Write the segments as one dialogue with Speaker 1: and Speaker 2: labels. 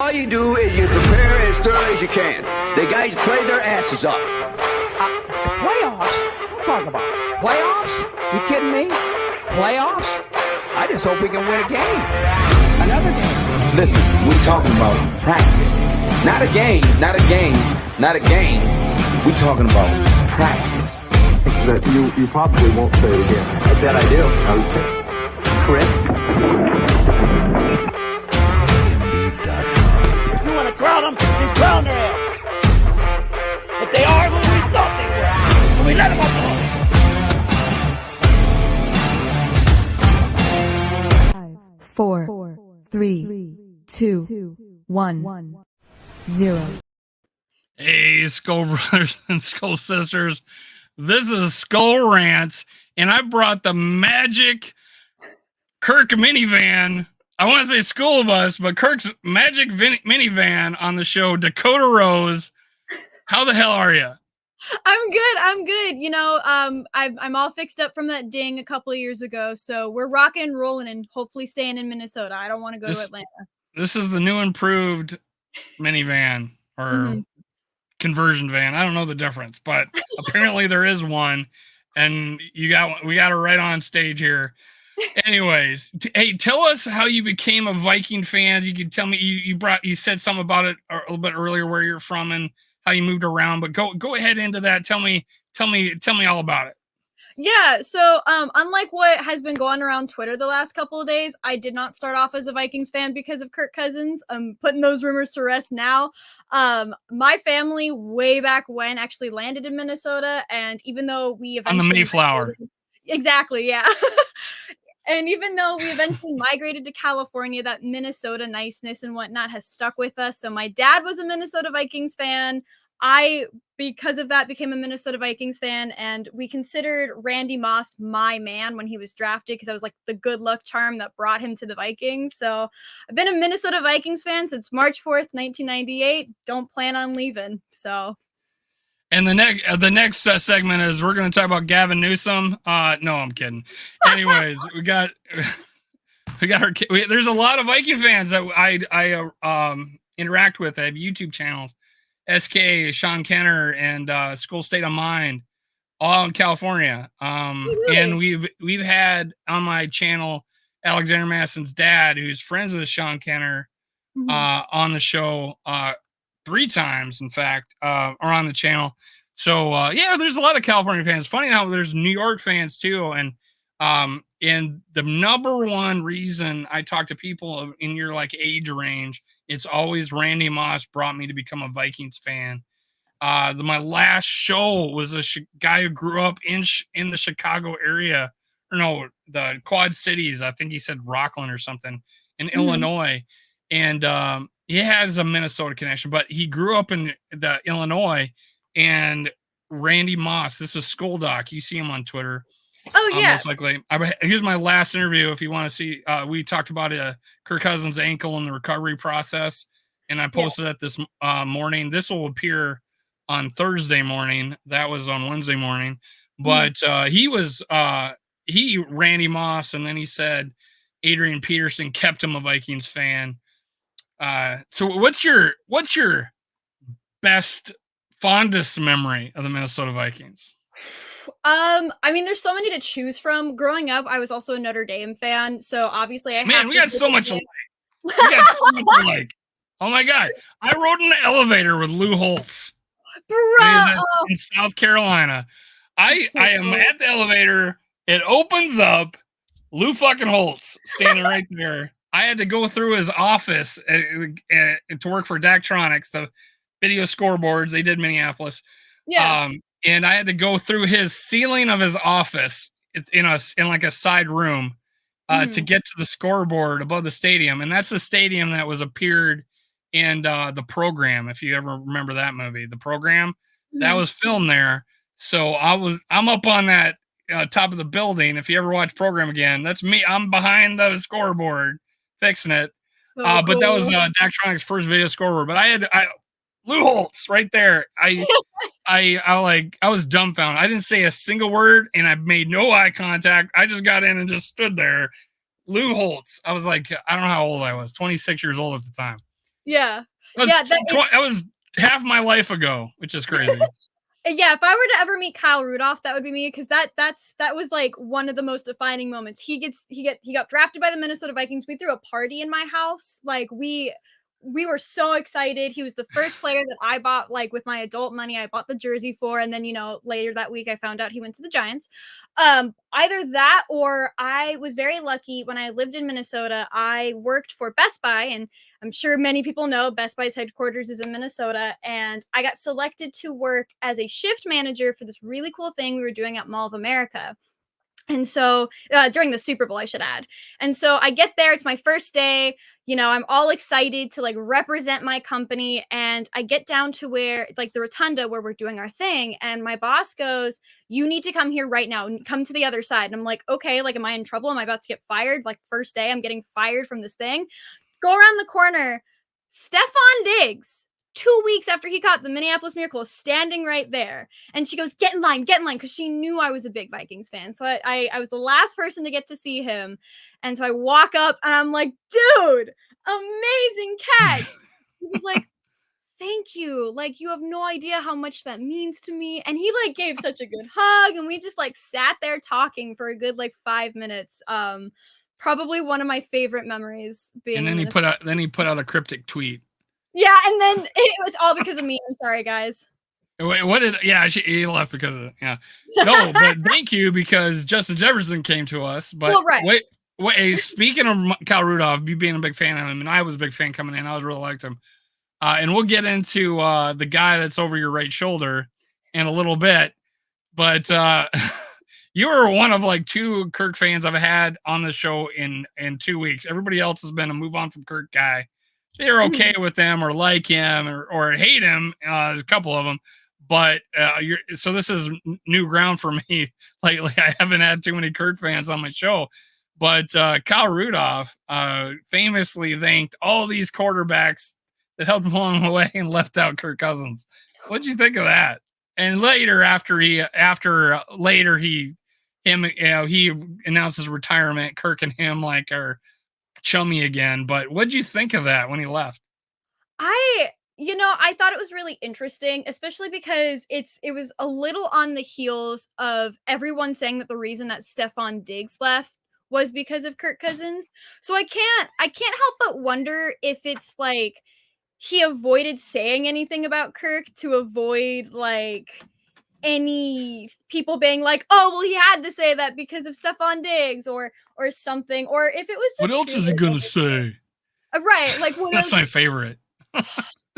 Speaker 1: All you do is you prepare as thoroughly as you can. The guys play their asses off.
Speaker 2: Playoffs? Talk about playoffs? You kidding me? Playoffs? I just hope we can win a game. Another game.
Speaker 1: Listen, we're talking about practice. Not a game, not a game, not a game. We're talking about practice.
Speaker 3: That you probably won't say it again.
Speaker 1: I bet I do.
Speaker 3: Okay.
Speaker 1: Chris?
Speaker 4: If you want to crown them, you crown their ass. But they are who we thought they were. And we let them up alone.
Speaker 5: 5, 4, 3, 2, 1, 0.
Speaker 6: Hey, SKOL brothers and SKOL sisters. This is SKOL RantZ, and I brought the magic Kirk minivan. I want to say school bus, but Kirk's magic minivan on the show, Dakota Rose. How the hell are you?
Speaker 7: I'm good. You know, I'm all fixed up from that ding a couple of years ago, so we're rocking and rolling and hopefully staying in Minnesota. I don't want to go to Atlanta.
Speaker 6: This is the new improved minivan or conversion van. I don't know the difference, but apparently there is one, and we got her right on stage here. Anyways, hey, tell us how you became a Viking fan. You can tell me you said something about it a little bit earlier, where you're from and how you moved around, but go ahead into that. Tell me all about it.
Speaker 7: Yeah, so unlike what has been going around Twitter the last couple of days, I did not start off as a Vikings fan because of Kirk Cousins. I'm putting those rumors to rest now. My family way back when actually landed in Minnesota, and even though we eventually
Speaker 6: on the Mayflower.
Speaker 7: Exactly, yeah. And even though we eventually migrated to California, that Minnesota niceness and whatnot has stuck with us. So my dad was a Minnesota Vikings fan. I, because of that, became a Minnesota Vikings fan, and we considered Randy Moss my man when he was drafted because I was like the good luck charm that brought him to the Vikings. So I've been a Minnesota Vikings fan since March 4th, 1998. Don't plan on leaving. So.
Speaker 6: And the next segment is we're going to talk about Gavin Newsom. No, I'm kidding. Anyways, we got there's a lot of Viking fans that I interact with. I have YouTube channels. SK, Sean Kenner, and SKOL State of Mind, all in California. And we've had on my channel Alexander Masson's dad, who's friends with Sean Kenner, on the show 3 times, in fact, are on the channel. So yeah, there's a lot of California fans. Funny how there's New York fans too, and the number one reason I talk to people in your like age range, it's always Randy Moss brought me to become a Vikings fan. My last show was a guy who grew up in the Chicago area, or no, the Quad Cities. I think he said Rockland or something in Illinois, and he has a Minnesota connection, but he grew up in the Illinois. And Randy Moss, this is SKOL Doc. You see him on Twitter.
Speaker 7: Oh yeah,
Speaker 6: most likely. Here's my last interview. If you want to see, we talked about Kirk Cousins' ankle and the recovery process, and I posted that this morning. This will appear on Thursday morning. That was on Wednesday morning, but he Randy Moss, and then he said Adrian Peterson kept him a Vikings fan. So what's your best fondest memory of the Minnesota Vikings?
Speaker 7: I mean, there's so many to choose from. Growing up, I was also a Notre Dame fan, so obviously we got so much alike. We got so much alike.
Speaker 6: Oh my god, I rode in the elevator with Lou Holtz, in South Carolina. I am at the elevator. It opens up. Lou fucking Holtz standing right there. I had to go through his office to work for Daktronics, the video scoreboards. They did Minneapolis.
Speaker 7: Yeah.
Speaker 6: And I had to go through his ceiling of his office in like a side room to get to the scoreboard above the stadium. And that's the stadium that was appeared in The Program. If you ever remember that movie, The Program, that was filmed there. So I'm up on that top of the building. If you ever watch Program again, that's me. I'm behind the scoreboard fixing it. But that was Daktronics' first video scoreboard. But I Lou Holtz right there. I was dumbfounded. I didn't say a single word, and I made no eye contact. I just got in and just stood there. Lou Holtz. I was like, I don't know how old I was, 26 years old at the time.
Speaker 7: Yeah.
Speaker 6: That was,
Speaker 7: Yeah,
Speaker 6: that was half my life ago, which is crazy.
Speaker 7: Yeah, if I were to ever meet Kyle Rudolph, that would be me because that was like one of the most defining moments. He got drafted by the Minnesota Vikings. We threw a party in my house. Like we were so excited. He was the first player that I bought like with my adult money. I bought the jersey for, and then later that week I found out he went to the Giants. Either that or I was very lucky when I lived in Minnesota. I worked for Best Buy, and I'm sure many people know Best Buy's headquarters is in Minnesota, and I got selected to work as a shift manager for this really cool thing we were doing at Mall of America. And so during the Super Bowl, I should add. And so I get there, it's my first day. I'm all excited to like represent my company. And I get down to where like the rotunda where we're doing our thing. And my boss goes, "You need to come here right now and come to the other side." And I'm like, okay, like, am I in trouble? Am I about to get fired? Like, first day, I'm getting fired from this thing. Go around the corner. Stephon Diggs, 2 weeks after he caught the Minneapolis Miracle, is standing right there. And she goes, get in line, because she knew I was a big Vikings fan. So I was the last person to get to see him. And so I walk up and I'm like, dude, amazing catch. He was like, thank you. Like, you have no idea how much that means to me. And he like gave such a good hug. And we just like sat there talking for a good like 5 minutes. Probably one of my favorite memories being.
Speaker 6: And then he put out a cryptic tweet.
Speaker 7: Yeah, and then it was all because of me. I'm sorry, guys.
Speaker 6: Wait, what did? Yeah, he left because of it. Yeah. No, but thank you because Justin Jefferson came to us. But
Speaker 7: well, right.
Speaker 6: wait. Speaking of Kyle Rudolph, you being a big fan of him, and I was a big fan coming in. I really liked him. And we'll get into the guy that's over your right shoulder in a little bit. But you were one of like 2 Kirk fans I've had on the show in 2 weeks. Everybody else has been a move on from Kirk guy. They're okay with him or like him or hate him. There's a couple of them, but so this is new ground for me. Lately, I haven't had too many Kirk fans on my show, but Kyle Rudolph famously thanked all these quarterbacks that helped him along the way and left out Kirk Cousins. What'd you think of that? And later, he announced his retirement. Kirk and him like are chummy again. But what'd you think of that when he left?
Speaker 7: I thought it was really interesting, especially because it was a little on the heels of everyone saying that the reason that Stephon Diggs left was because of Kirk Cousins. So I can't help but wonder if it's like he avoided saying anything about Kirk to avoid like any people being like, oh, well, he had to say that because of Stephon Diggs or something, or if it was just
Speaker 6: what else is he gonna say?
Speaker 7: Right, like
Speaker 6: that's my favorite.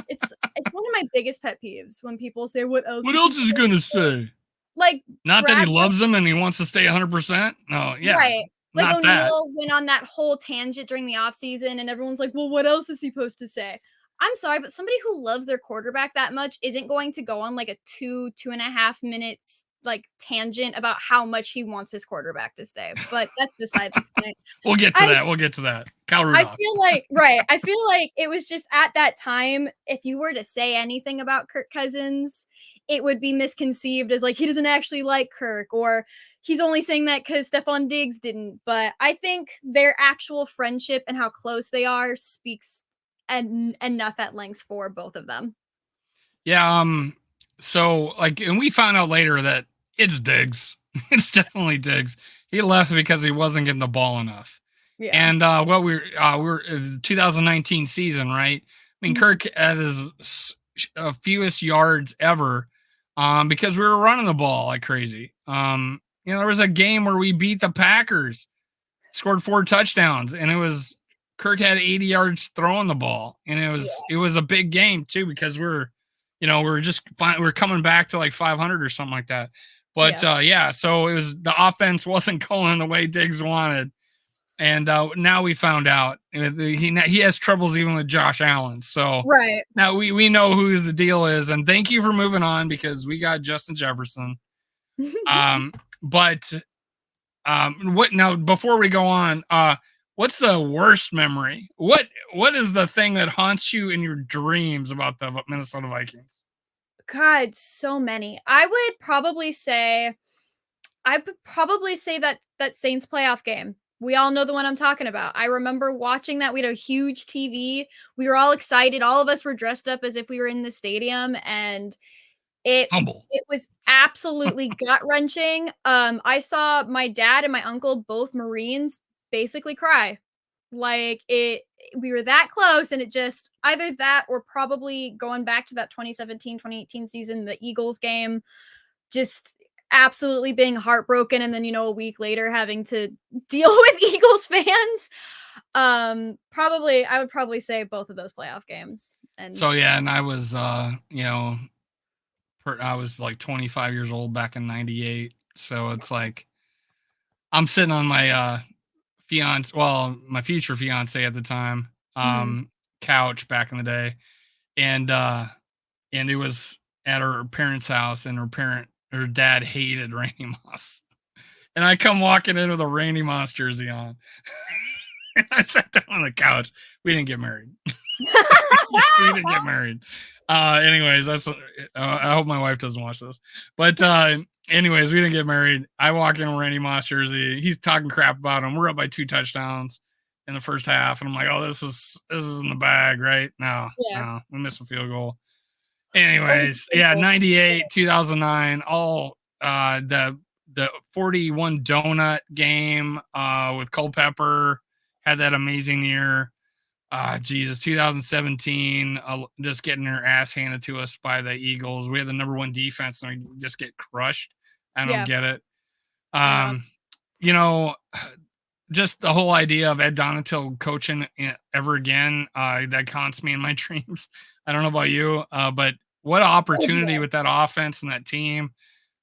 Speaker 7: It's one of my biggest pet peeves when people say, what else
Speaker 6: is he gonna say?
Speaker 7: Like,
Speaker 6: not that he loves him and he wants to stay 100%. No, yeah,
Speaker 7: right. Like O'Neal went on that whole tangent during the offseason and everyone's like, well, what else is he supposed to say? I'm sorry, but somebody who loves their quarterback that much isn't going to go on like a 2.5 minutes like tangent about how much he wants his quarterback to stay. But that's beside the point.
Speaker 6: We'll get to that. Kyle Rudolph.
Speaker 7: I feel like it was just at that time, if you were to say anything about Kirk Cousins, it would be misconceived as like he doesn't actually like Kirk or he's only saying that because Stephon Diggs didn't. But I think their actual friendship and how close they are speaks enough at length for both of them.
Speaker 6: Yeah. So like, and we found out later that it's Diggs. It's definitely Diggs. He left because he wasn't getting the ball enough. Yeah. And we're 2019 season, right? I mean, Kirk had his fewest yards ever because we were running the ball like crazy. There was a game where we beat the Packers, scored 4 touchdowns, and it was Kirk had 80 yards throwing the ball, and it was a big game too because we're coming back to like 500 or something like that. But so it was the offense wasn't going the way Diggs wanted, and now we found out he has troubles even with Josh Allen. So
Speaker 7: right
Speaker 6: now we know who the deal is, and thank you for moving on because we got Justin Jefferson. But what now? Before we go on, what's the worst memory? What is the thing that haunts you in your dreams about the Minnesota Vikings?
Speaker 7: God, so many. I would probably say that Saints playoff game. We all know the one I'm talking about. I remember watching that. We had a huge TV. We were all excited. All of us were dressed up as if we were in the stadium, and it
Speaker 6: Humble.
Speaker 7: it was absolutely gut-wrenching. I saw my dad and my uncle, both Marines, basically cry. Like, we were that close, and it just either that or probably going back to that 2017-2018 season, the Eagles game, just absolutely being heartbroken, and then, a week later having to deal with Eagles fans. I would probably say both of those playoff games. And
Speaker 6: So yeah, and I was I was like 25 years old back in 98. So it's like I'm sitting on my my future fiance at the time, couch back in the day. And it was at her parents' house, and her dad hated Randy Moss. And I come walking in with a Randy Moss jersey on. And I sat down on the couch. We didn't get married. We didn't get married. Anyways, I hope my wife doesn't watch this. But anyways, we didn't get married. I walk in with Randy Moss jersey. He's talking crap about him. We're up by 2 touchdowns in the first half, and I'm like, oh, this is in the bag, right? No, we missed a field goal. Anyways, 98, 2009, all the 41 donut game with Culpepper had that amazing year. Jesus, 2017, just getting our ass handed to us by the Eagles. We had the number 1 defense, and we just get crushed. I don't get it. Just the whole idea of Ed Donatil coaching ever again, that haunts me in my dreams. I don't know about you, but what an opportunity with that offense and that team,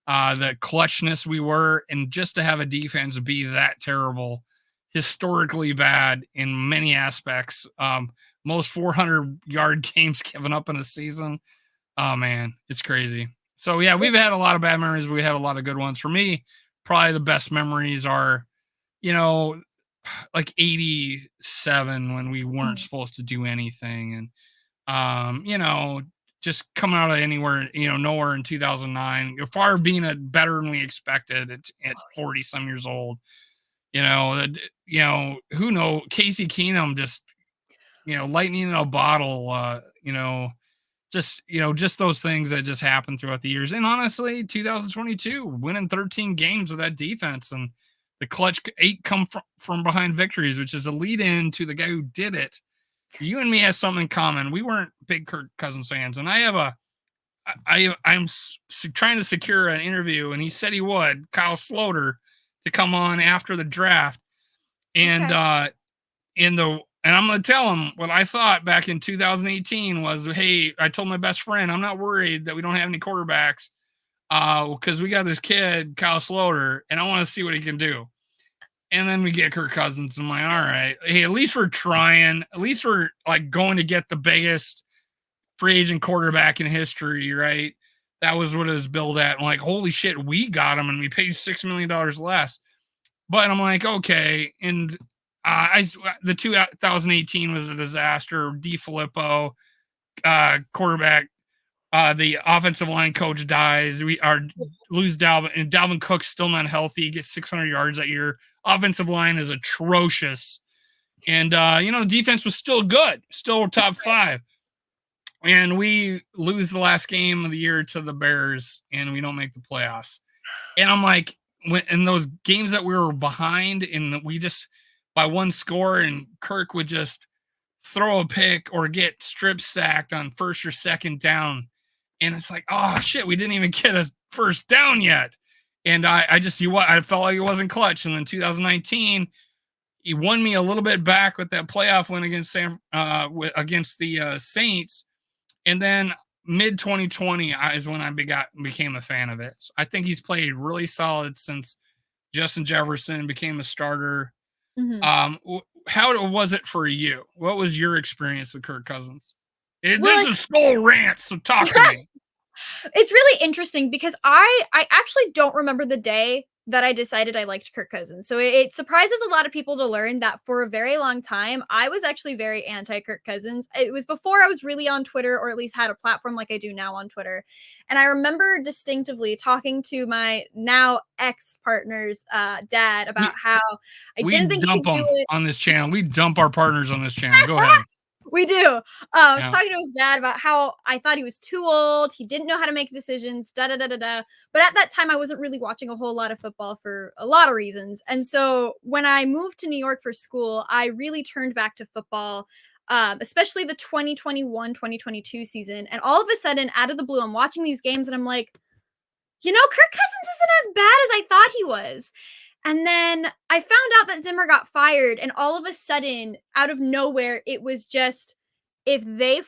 Speaker 6: the clutchness we were, and just to have a defense be that terrible, historically bad in many aspects. Most 400-yard games given up in a season. Oh man, it's crazy. So yeah, we've had a lot of bad memories, but we had a lot of good ones. For me, probably the best memories are, like 87 when we weren't supposed to do anything. And, just coming out of nowhere in 2009, far being better than we expected at 40 some years old. Who knows? Casey Keenum just, lightning in a bottle, just those things that just happen throughout the years. And honestly, 2022, winning 13 games with that defense and the clutch 8 come from behind victories, which is a lead in to the guy who did it. You and me have something in common. We weren't big Kirk Cousins fans, and I'm trying to secure an interview, and he said he would, Kyle Sloter, to come on after the draft. And I'm going to tell him what I thought back in 2018 was, hey, I told my best friend, I'm not worried that we don't have any quarterbacks because we got this kid, Kyle Sloter, and I want to see what he can do. And then we get Kirk Cousins. I'm like, all right, hey, at least we're trying. At least we're like going to get the biggest free agent quarterback in history, right? That was what it was billed at. I'm like, holy shit, we got him, and we paid $6 million less. But I'm like, okay. And the 2018 was a disaster. DeFilippo, quarterback. The offensive line coach dies. We lose Dalvin, and Dalvin Cook's still not healthy. He gets 600 yards that year. Offensive line is atrocious. And, defense was still good, still top 5. And we lose the last game of the year to the Bears, and we don't make the playoffs. And I'm like, in those games that we were behind, and we just, by 1 score, and Kirk would just throw a pick or get strip sacked on first or second down. And it's like, oh shit, we didn't even get a first down yet. And I felt like it wasn't clutch. And then 2019, he won me a little bit back with that playoff win against against the Saints. And then mid 2020 is when I became a fan of it. So I think he's played really solid since Justin Jefferson became a starter. Mm-hmm. How was it for you? What was your experience with Kirk Cousins? This is SKOL RantZ, so talk to me.
Speaker 7: It's really interesting because I actually don't remember the day that I decided I liked Kirk Cousins. So it surprises a lot of people to learn that for a very long time, I was actually very anti Kirk Cousins. It was before I was really on Twitter, or at least had a platform like I do now on Twitter. And I remember distinctively talking to my now ex partner's dad about how I didn't think he
Speaker 6: dump
Speaker 7: could do
Speaker 6: them
Speaker 7: it.
Speaker 6: on this channel. We dump our partners on this channel. Go ahead.
Speaker 7: We do. I was
Speaker 6: Yeah.
Speaker 7: talking to his dad about how I thought he was too old. He didn't know how to make decisions. Da da da da da. But at that time, I wasn't really watching a whole lot of football for a lot of reasons. And so when I moved to New York for school, I really turned back to football, especially the 2021-2022 season. And all of a sudden, out of the blue, I'm watching these games and I'm like, Kirk Cousins isn't as bad as I thought he was. And then I found out that Zimmer got fired, and all of a sudden, out of nowhere, it was just, if they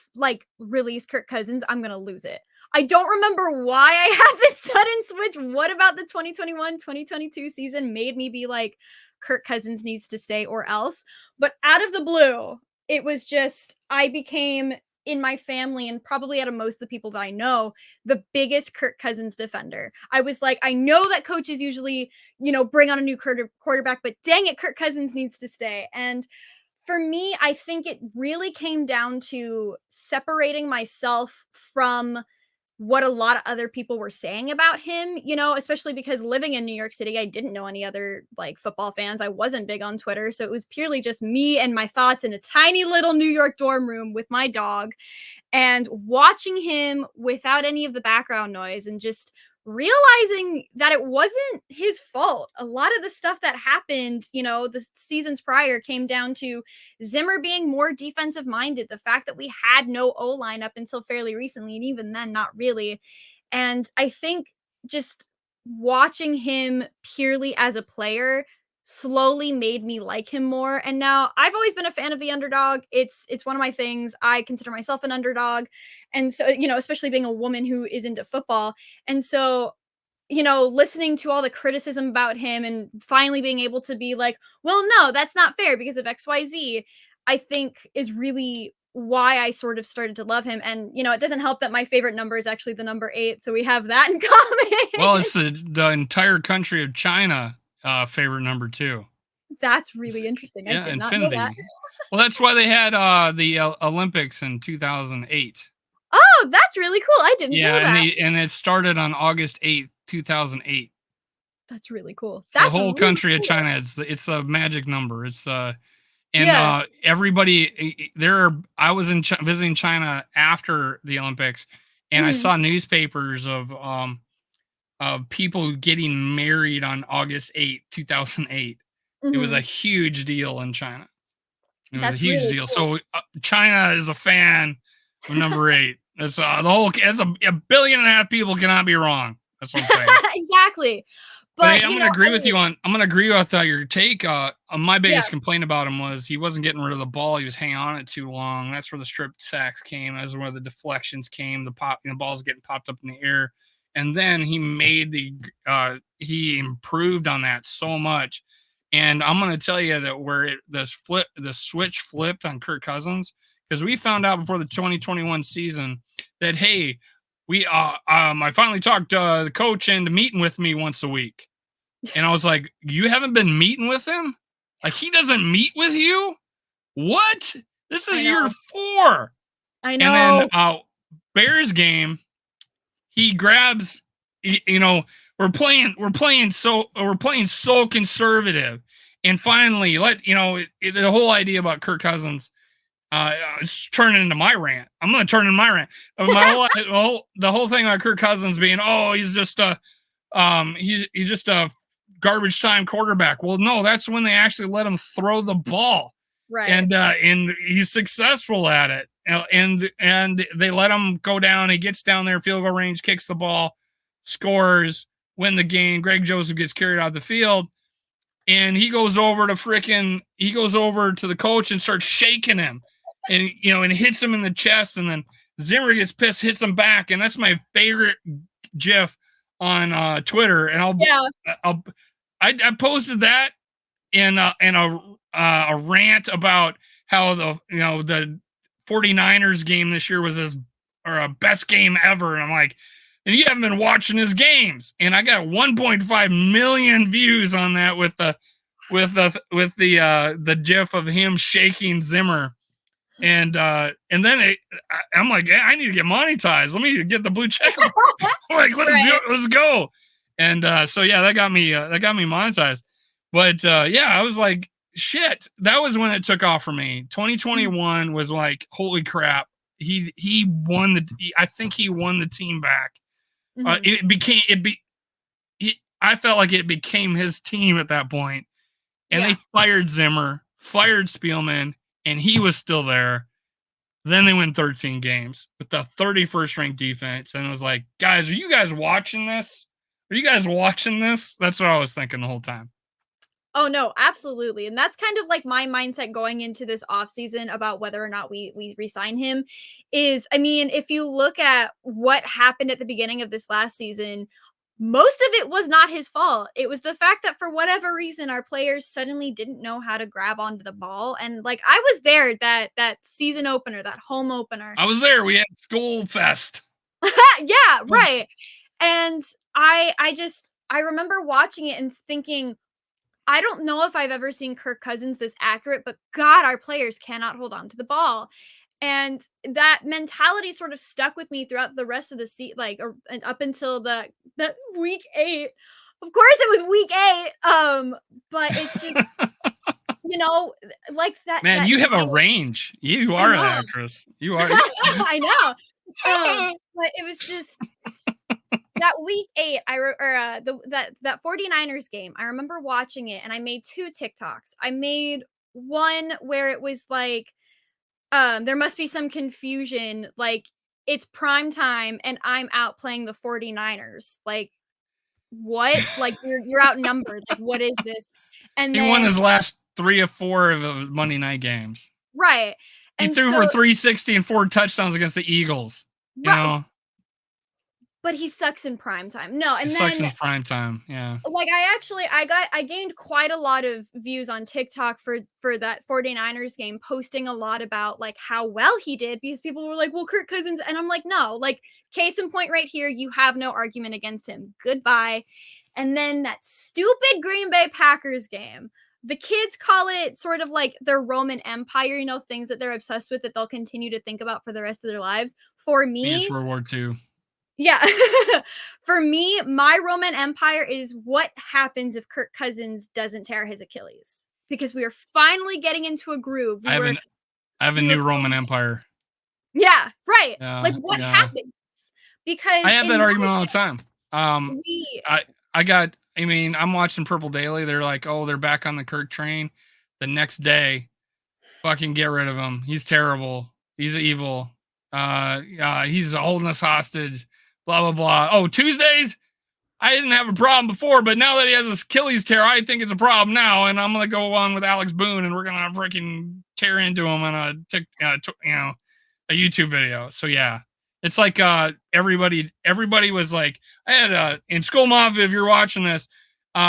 Speaker 7: release Kirk Cousins, I'm gonna lose it. I don't remember why I had this sudden switch. What about the 2021-2022 season made me be like, Kirk Cousins needs to stay or else? But out of the blue, it was just, I became, in my family and probably out of most of the people that I know, the biggest Kirk Cousins defender. I was like, I know that coaches usually, bring on a new quarterback, but dang it, Kirk Cousins needs to stay. And for me, I think it really came down to separating myself from what a lot of other people were saying about him, especially because living in New York City, I didn't know any other football fans. I wasn't big on Twitter. So it was purely just me and my thoughts in a tiny little New York dorm room with my dog, and watching him without any of the background noise and just realizing that it wasn't his fault. A lot of the stuff that happened, the seasons prior came down to Zimmer being more defensive minded. The fact that we had no O-line up until fairly recently, and even then, not really. And I think just watching him purely as a player slowly made me like him more. And now I've always been a fan of the underdog. It's one of my things. I consider myself an underdog. And so, especially being a woman who is into football. And so, listening to all the criticism about him and finally being able to be like, well, no, that's not fair because of XYZ, I think is really why I sort of started to love him. And, it doesn't help that my favorite number is actually the number 8. So we have that in common.
Speaker 6: Well, it's the entire country of China favorite number 2.
Speaker 7: That's really interesting.
Speaker 6: Yeah,
Speaker 7: I did
Speaker 6: infinity.
Speaker 7: not know that.
Speaker 6: Well, that's why they had the Olympics in 2008.
Speaker 7: Oh, that's really cool. I didn't know that.
Speaker 6: And it started on August 8th, 2008.
Speaker 7: That's really cool.
Speaker 6: So the whole country of China, it's a magic number. It's everybody there. I was visiting China after the Olympics, and I saw newspapers of people getting married on August 8th, 2008. It was a huge deal in China. It was a huge deal. Cool. So China is a fan of number 8. That's a 1.5 billion people cannot be wrong. That's what I'm saying.
Speaker 7: Exactly. But
Speaker 6: I'm gonna agree with you on. I'm gonna agree with your take. My biggest complaint about him was he wasn't getting rid of the ball. He was hanging on it too long. That's where the strip sacks came. That's where the deflections came. The ball's getting popped up in the air, and then he made he improved on that so much. And I'm gonna tell you that where the switch flipped on Kirk Cousins, because we found out before the 2021 season that hey. I finally talked the coach into meeting with me once a week. And I was like, you haven't been meeting with him? Like, he doesn't meet with you? What? This is year 4.
Speaker 7: I know.
Speaker 6: And then Bears game, he grabs, we're playing so conservative. And finally, the whole idea about Kirk Cousins, it's turning into my rant. I'm going to turn into my rant. The whole thing about Kirk Cousins being, he's just a garbage time quarterback. Well, no, that's when they actually let him throw the ball,
Speaker 7: right?
Speaker 6: And he's successful at it. And they let him go down. He gets down there, field goal range, kicks the ball, scores, win the game. Greg Joseph gets carried out the field. And he goes over to the coach and starts shaking him, and and hits him in the chest. And then Zimmer gets pissed, hits him back, and that's my favorite GIF on Twitter. And I posted that in a rant about how the 49ers game this year was a best game ever, and I'm like, and you haven't been watching his games. And I got 1.5 million views on that with the gif of him shaking Zimmer. And then I'm like, I need to get monetized. Let me get the blue check. Like, let's do it. Let's go. And so yeah, that got me monetized. But yeah, I was like, shit. That was when it took off for me. 2021 was like, holy crap. He won I think he won the team back. I felt like it became his team at that point. And they fired Zimmer, fired Spielman, and he was still there. Then they win 13 games with the 31st ranked defense. And it was like, guys, are you guys watching this? Are you guys watching this? That's what I was thinking the whole time.
Speaker 7: Oh, no, absolutely. And that's kind of like my mindset going into this offseason about whether or not we re-sign him is, I mean, if you look at what happened at the beginning of this last season, most of it was not his fault. It was the fact that for whatever reason, our players suddenly didn't know how to grab onto the ball. And like, I was there that season opener, that home opener.
Speaker 6: I was there. We had SKOL Fest.
Speaker 7: Yeah, right. And I remember watching it and thinking, I don't know if I've ever seen Kirk Cousins this accurate, but God, our players cannot hold on to the ball. And that mentality sort of stuck with me throughout the rest of the season, and up until that week 8. Of course, it was week 8. But it's just, like that.
Speaker 6: Man,
Speaker 7: that
Speaker 6: you have a range. You are an actress. You are.
Speaker 7: I know. But it was just that week 8. That 49ers game. I remember watching it, and I made 2 TikToks. I made one where it was like, there must be some confusion. Like, it's prime time and I'm out playing the 49ers. Like, what? Like, you're outnumbered. Like, what is this? And
Speaker 6: he won his last 3 or 4 of the Monday night games.
Speaker 7: Right.
Speaker 6: He threw for 360 and 4 touchdowns against the Eagles. You know?
Speaker 7: But he sucks in prime time. No, and
Speaker 6: he
Speaker 7: then
Speaker 6: sucks in prime time. Yeah.
Speaker 7: Like, I gained quite a lot of views on TikTok for that 49ers game, posting a lot about like how well he did, because people were like, well, Kirk Cousins. And I'm like, no, like, case in point right here, you have no argument against him. Goodbye. And then that stupid Green Bay Packers game. The kids call it sort of like their Roman Empire, things that they're obsessed with that they'll continue to think about for the rest of their lives. For me,
Speaker 6: it's World War II.
Speaker 7: Yeah. For me, my Roman Empire is what happens if Kirk Cousins doesn't tear his Achilles, because we are finally getting into a groove.
Speaker 6: I have a new Roman Empire.
Speaker 7: Yeah, right. Like, what happens? Because
Speaker 6: I have that argument all the time. I'm watching Purple Daily. They're like, oh, they're back on the Kirk train. The next day, fucking get rid of him. He's terrible. He's evil. He's holding us hostage. Blah, blah, blah. Oh, Tuesdays? I didn't have a problem before, but now that he has his Achilles tear, I think it's a problem now. And I'm going to go on with Alex Boone, and we're going to freaking tear into him on a YouTube video. So, yeah. It's like everybody was like, I had in SKOL Mafia, if you're watching this,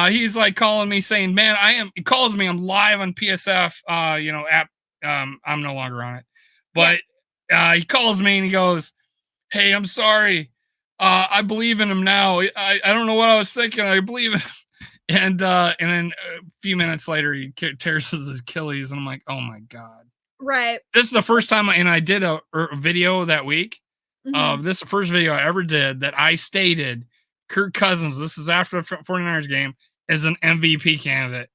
Speaker 6: he's like calling me saying, man, he calls me, I'm live on PSF, app. I'm no longer on it. But he calls me and he goes, hey, I'm sorry. I believe in him now. I don't know what I was thinking. I believe in him. And then a few minutes later, he tears his Achilles. And I'm like, oh, my God.
Speaker 7: Right.
Speaker 6: This is the first time, and I did a video that week. This is the first video I ever did that I stated Kirk Cousins, this is after the 49ers game, is an MVP candidate.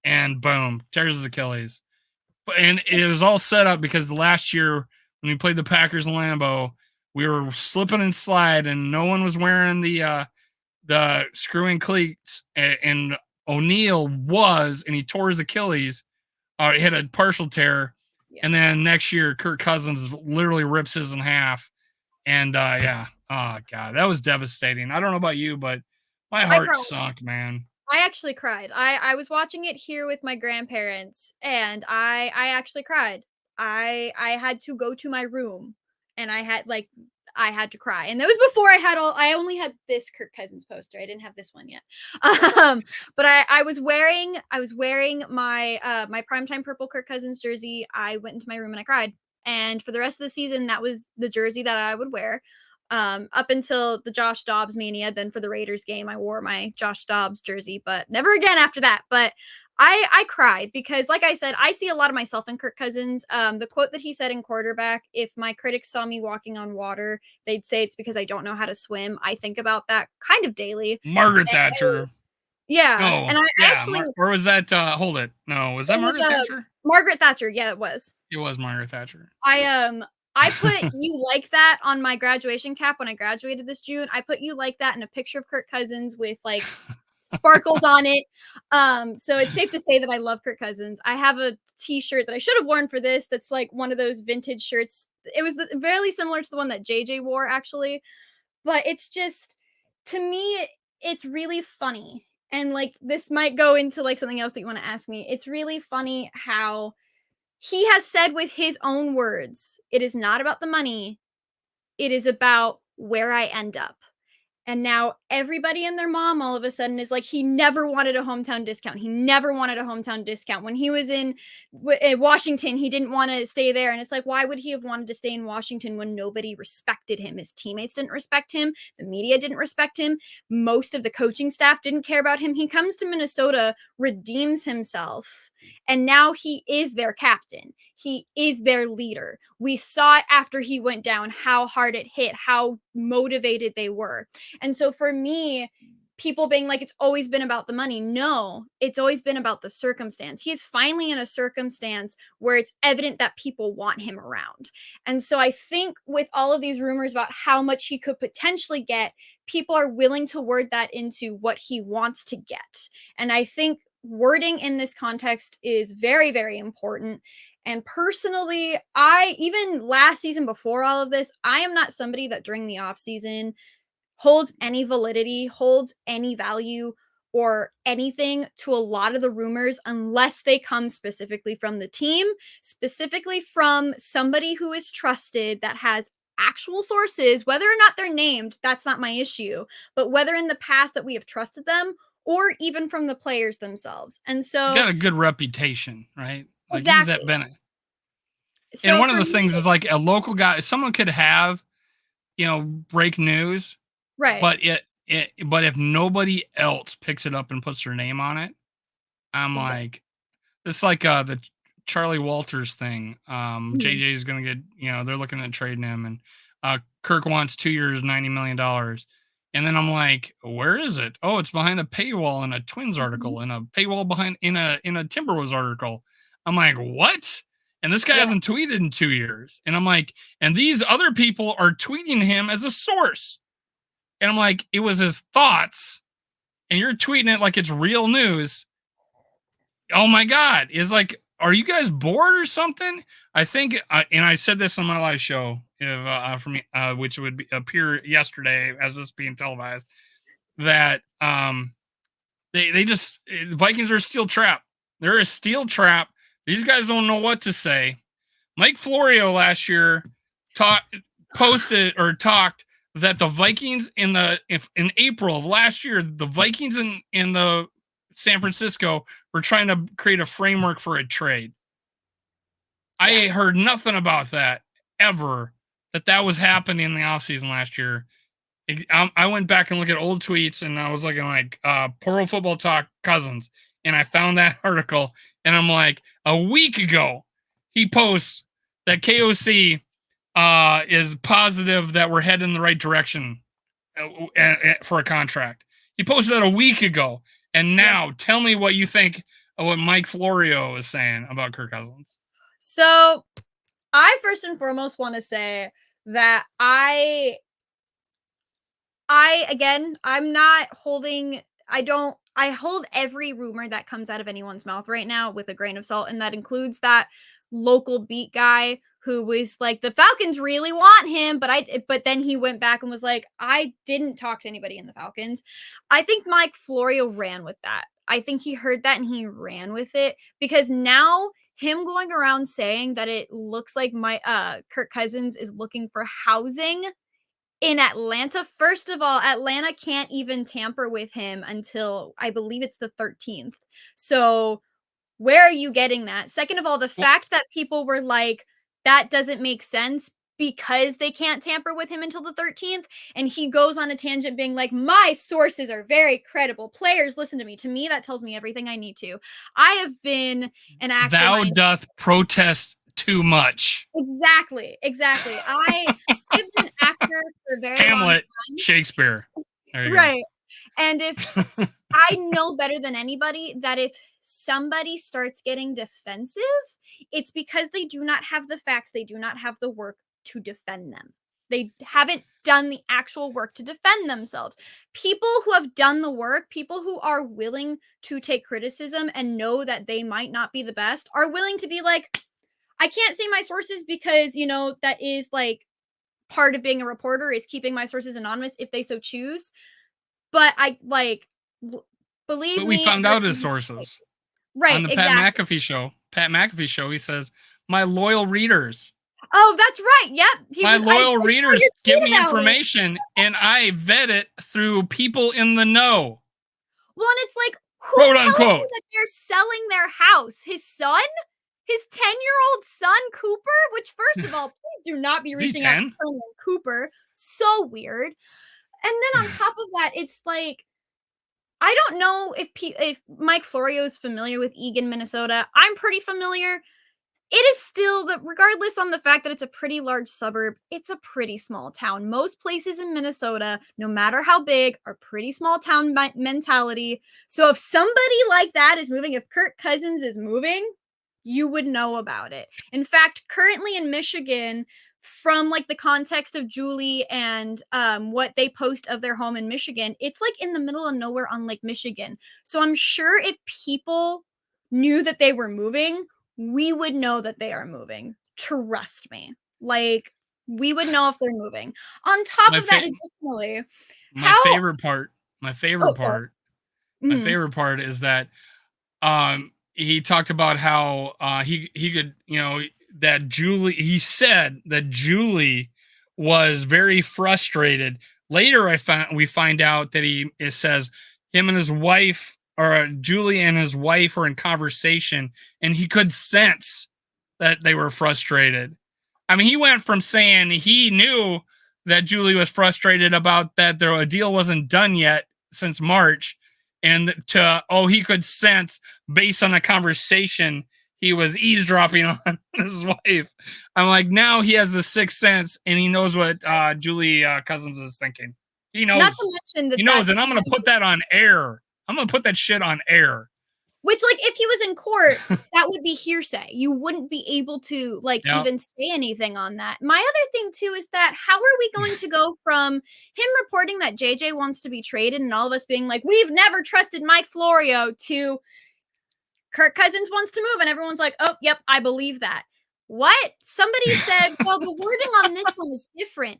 Speaker 6: And boom, tears his Achilles. And it was all set up because last year when we played the Packers in Lambeau, we were slipping and slide, and no one was wearing the screw-in cleats, and O'Neal was, and he tore his Achilles. He had a partial tear, and then next year Kirk Cousins literally rips his in half, and oh God, that was devastating. I don't know about you, but my heart sunk, man.
Speaker 7: I actually cried. I was watching it here with my grandparents, and I actually cried. I had to go to my room. And I had to cry. And that was before I only had this Kirk Cousins poster. I didn't have this one yet. But I was wearing my my primetime purple Kirk Cousins jersey. I went into my room and I cried. And for the rest of the season, that was the jersey that I would wear. up until the Josh Dobbs mania. Then for the Raiders game, I wore my Josh Dobbs jersey, but never again after that. But I cried because, like I said, I see a lot of myself in Kirk Cousins. The quote that he said in Quarterback, if my critics saw me walking on water, they'd say it's because I don't know how to swim. I think about that kind of daily.
Speaker 6: Margaret Thatcher.
Speaker 7: Yeah.
Speaker 6: No.
Speaker 7: And I actually,
Speaker 6: or was that hold it? No, was that
Speaker 7: it was
Speaker 6: Margaret Thatcher?
Speaker 7: Margaret Thatcher. Yeah, it was.
Speaker 6: It was Margaret Thatcher.
Speaker 7: I put "you like that" on my graduation cap when I graduated this June. I put "you like that" in a picture of Kirk Cousins with like sparkles on it. So it's safe to say that I love Kirk Cousins. I have a t-shirt that I should have worn for this. That's like one of those vintage shirts. It was very similar to the one that JJ wore actually, but it's just, to me, it's really funny. And like, this might go into like something else that you want to ask me. It's really funny how he has said with his own words, it is not about the money. It is about where I end up. And now everybody and their mom all of a sudden is like, he never wanted a hometown discount. He never wanted a hometown discount. When he was in Washington, he didn't want to stay there. And it's like, why would he have wanted to stay in Washington when nobody respected him? His teammates didn't respect him. The media didn't respect him. Most of the coaching staff didn't care about him. He comes to Minnesota, redeems himself, and now he is their captain. He is their leader. We saw it after he went down, how hard it hit, how motivated they were. And so for me, people being like, it's always been about the money. No, it's always been about the circumstance. He's finally in a circumstance where it's evident that people want him around. And so I think with all of these rumors about how much he could potentially get, people are willing to word that into what he wants to get. And I think wording in this context is very, very important. And personally, even last season before all of this, I am not somebody that during the off season holds any validity, holds any value or anything to a lot of the rumors unless they come specifically from the team, specifically from somebody who is trusted that has actual sources. Whether or not they're named, that's not my issue, but whether in the past that we have trusted them or even from the players themselves. And so
Speaker 6: You got a good reputation, right? Like
Speaker 7: exactly.
Speaker 6: He's at Bennett.
Speaker 7: So
Speaker 6: and one of those
Speaker 7: me,
Speaker 6: things is like a local guy, someone could have, break news,
Speaker 7: right?
Speaker 6: But but if nobody else picks it up and puts their name on it, I'm like, it's like the Charlie Walters thing. JJ is gonna get, they're looking at trading him, and Kirk wants 2 years, $90 million. And then I'm like, where is it? Oh, it's behind a paywall in a Twins article, and a paywall behind in a Timberwolves article. I'm like, what? And this guy hasn't tweeted in 2 years. And I'm like, and these other people are tweeting him as a source. And I'm like, it was his thoughts, and you're tweeting it like it's real news. Oh my God. It's like, are you guys bored or something? I think, and I said this on my live show, which would appear yesterday as this being televised, that the Vikings are a steel trap. They're a steel trap. These guys don't know what to say. Mike Florio last year posted or talked that the Vikings in April of last year, the Vikings in the San Francisco were trying to create a framework for a trade. I heard nothing about that ever, that was happening in the offseason last year. I went back and looked at old tweets, and I was looking like Pro Football Talk Cousins, and I found that article, and I'm like, a week ago, he posts that KOC is positive that we're heading in the right direction for a contract. He posted that a week ago. And now tell me what you think of what Mike Florio is saying about Kirk Cousins.
Speaker 7: So I first and foremost want to say that I hold every rumor that comes out of anyone's mouth right now with a grain of salt. And that includes that local beat guy who was like, the Falcons really want him, but then he went back and was like, I didn't talk to anybody in the Falcons. I think Mike Florio ran with that. I think he heard that and he ran with it, because now him going around saying that it looks like Kirk Cousins is looking for housing in Atlanta. First of all, Atlanta can't even tamper with him until I believe it's the 13th. So where are you getting that? Second of all, the fact that people were like, that doesn't make sense because they can't tamper with him until the 13th. And he goes on a tangent being like, my sources are very credible. Players, listen to me. To me, that tells me everything I need to. I have been an actor.
Speaker 6: Thou doth protest too much.
Speaker 7: Exactly. I've been an actor for a very long
Speaker 6: Hamlet,
Speaker 7: time.
Speaker 6: Shakespeare. There you
Speaker 7: Right. And if I know better than anybody that if somebody starts getting defensive, it's because they do not have the facts, they do not have the work to defend them. They haven't done the actual work to defend themselves. People who have done the work, people who are willing to take criticism and know that they might not be the best, are willing to be like, I can't say my sources because, that is like part of being a reporter is keeping my sources anonymous if they so choose. But I believe
Speaker 6: But we
Speaker 7: me,
Speaker 6: found out his sources.
Speaker 7: Right,
Speaker 6: on the
Speaker 7: exactly.
Speaker 6: Pat McAfee show, he says, my loyal readers.
Speaker 7: Oh, that's right. Yep.
Speaker 6: My loyal
Speaker 7: I
Speaker 6: readers give me
Speaker 7: about it.
Speaker 6: information and I vet it through people in the know.
Speaker 7: Well, and it's like, who's
Speaker 6: Quote
Speaker 7: telling
Speaker 6: unquote.
Speaker 7: you that they're selling their house? His son? His 10-year-old son, Cooper? Which, first of all, please do not be
Speaker 6: Is he
Speaker 7: reaching out to
Speaker 6: 10?
Speaker 7: someone like Cooper. So weird. And then on top of that, it's like, I don't know if Mike Florio is familiar with Eagan, Minnesota. I'm pretty familiar. It is still regardless on the fact that it's a pretty large suburb, it's a pretty small town. Most places in Minnesota, no matter how big, are pretty small town mentality. So if somebody like that is moving, if Kirk Cousins is moving, you would know about it. In fact, currently in Michigan, from like the context of Julie and what they post of their home in Michigan, it's like in the middle of nowhere on Lake Michigan. So I'm sure if people knew that they were moving, we would know that they are moving. Trust me. Like, we would know if they're moving. On top of that, additionally,
Speaker 6: my favorite part is that he talked about how he could, that he said that Julie was very frustrated. Later we find out that it says him and his wife, or Julie and his wife, were in conversation and he could sense that they were frustrated. I mean, he went from saying he knew that Julie was frustrated about that the deal wasn't done yet since March, and to, he could sense based on a conversation he was eavesdropping on his wife. I'm like, now he has the sixth sense and he knows what Julie Cousins is thinking. He knows.
Speaker 7: Not to mention that
Speaker 6: he knows, and I'm going to put that on air. I'm going to put that shit on air.
Speaker 7: Which, like, if he was in court, that would be hearsay. You wouldn't be able to, even say anything on that. My other thing, too, is that how are we going to go from him reporting that JJ wants to be traded and all of us being like, we've never trusted Mike Florio, to Kirk Cousins wants to move, and everyone's like, oh, yep, I believe that. What? Somebody said, well, the wording on this one is different.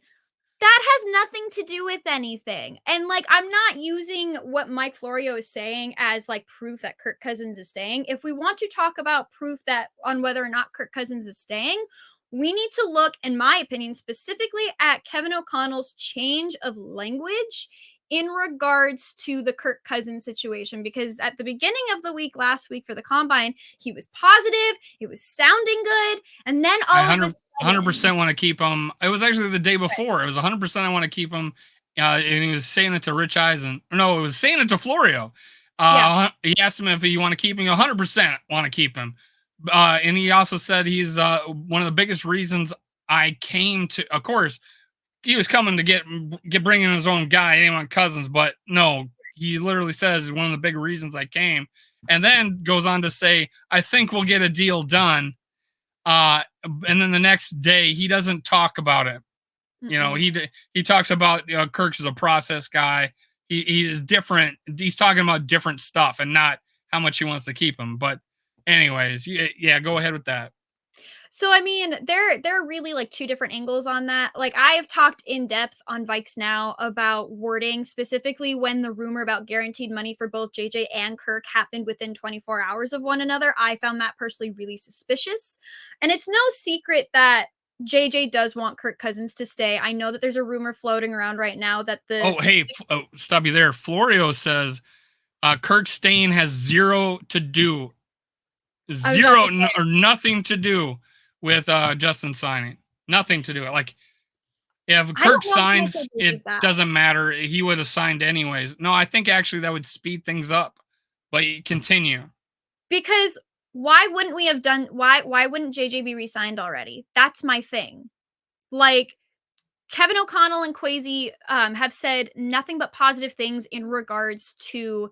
Speaker 7: That has nothing to do with anything. And I'm not using what Mike Florio is saying as proof that Kirk Cousins is staying. If we want to talk about proof that on whether or not Kirk Cousins is staying, we need to look, in my opinion, specifically at Kevin O'Connell's change of language in regards to the Kirk Cousins situation, because at the beginning of the week, last week for the combine, he was positive, it was sounding good, and then all of a sudden,
Speaker 6: 100% want to keep him. It was actually the day before. It was 100% I want to keep him, and he was saying it to Rich Eisen. No, it was saying it to Florio. He asked him if he want to keep him. 100% want to keep him, and he also said he's one of the biggest reasons I came to. Of course, he was coming to get bringing his own guy, anyone Cousins, but no, he literally says one of the big reasons I came, and then goes on to say, I think we'll get a deal done. And then the next day he doesn't talk about it. He talks about Kirk's is a process guy. He's different. He's talking about different stuff and not how much he wants to keep him. But anyways, yeah, go ahead with that.
Speaker 7: So, I mean, there are really two different angles on that. I have talked in depth on Vikes Now about wording, specifically when the rumor about guaranteed money for both JJ and Kirk happened within 24 hours of one another. I found that personally really suspicious. And it's no secret that JJ does want Kirk Cousins to stay. I know that there's a rumor floating around right now that
Speaker 6: stop you there. Florio says Kirk staying has zero to do. Zero or nothing to do with Justin signing. Nothing to do with it. Like, if
Speaker 7: I
Speaker 6: Kirk
Speaker 7: don't know how
Speaker 6: signs,
Speaker 7: they did
Speaker 6: it
Speaker 7: that.
Speaker 6: doesn't matter. He would have signed anyways. No, I think actually that would speed things up. But continue.
Speaker 7: Because why wouldn't we have done why wouldn't JJ be re-signed already? That's my thing. Like, Kevin O'Connell and Kwesi have said nothing but positive things in regards to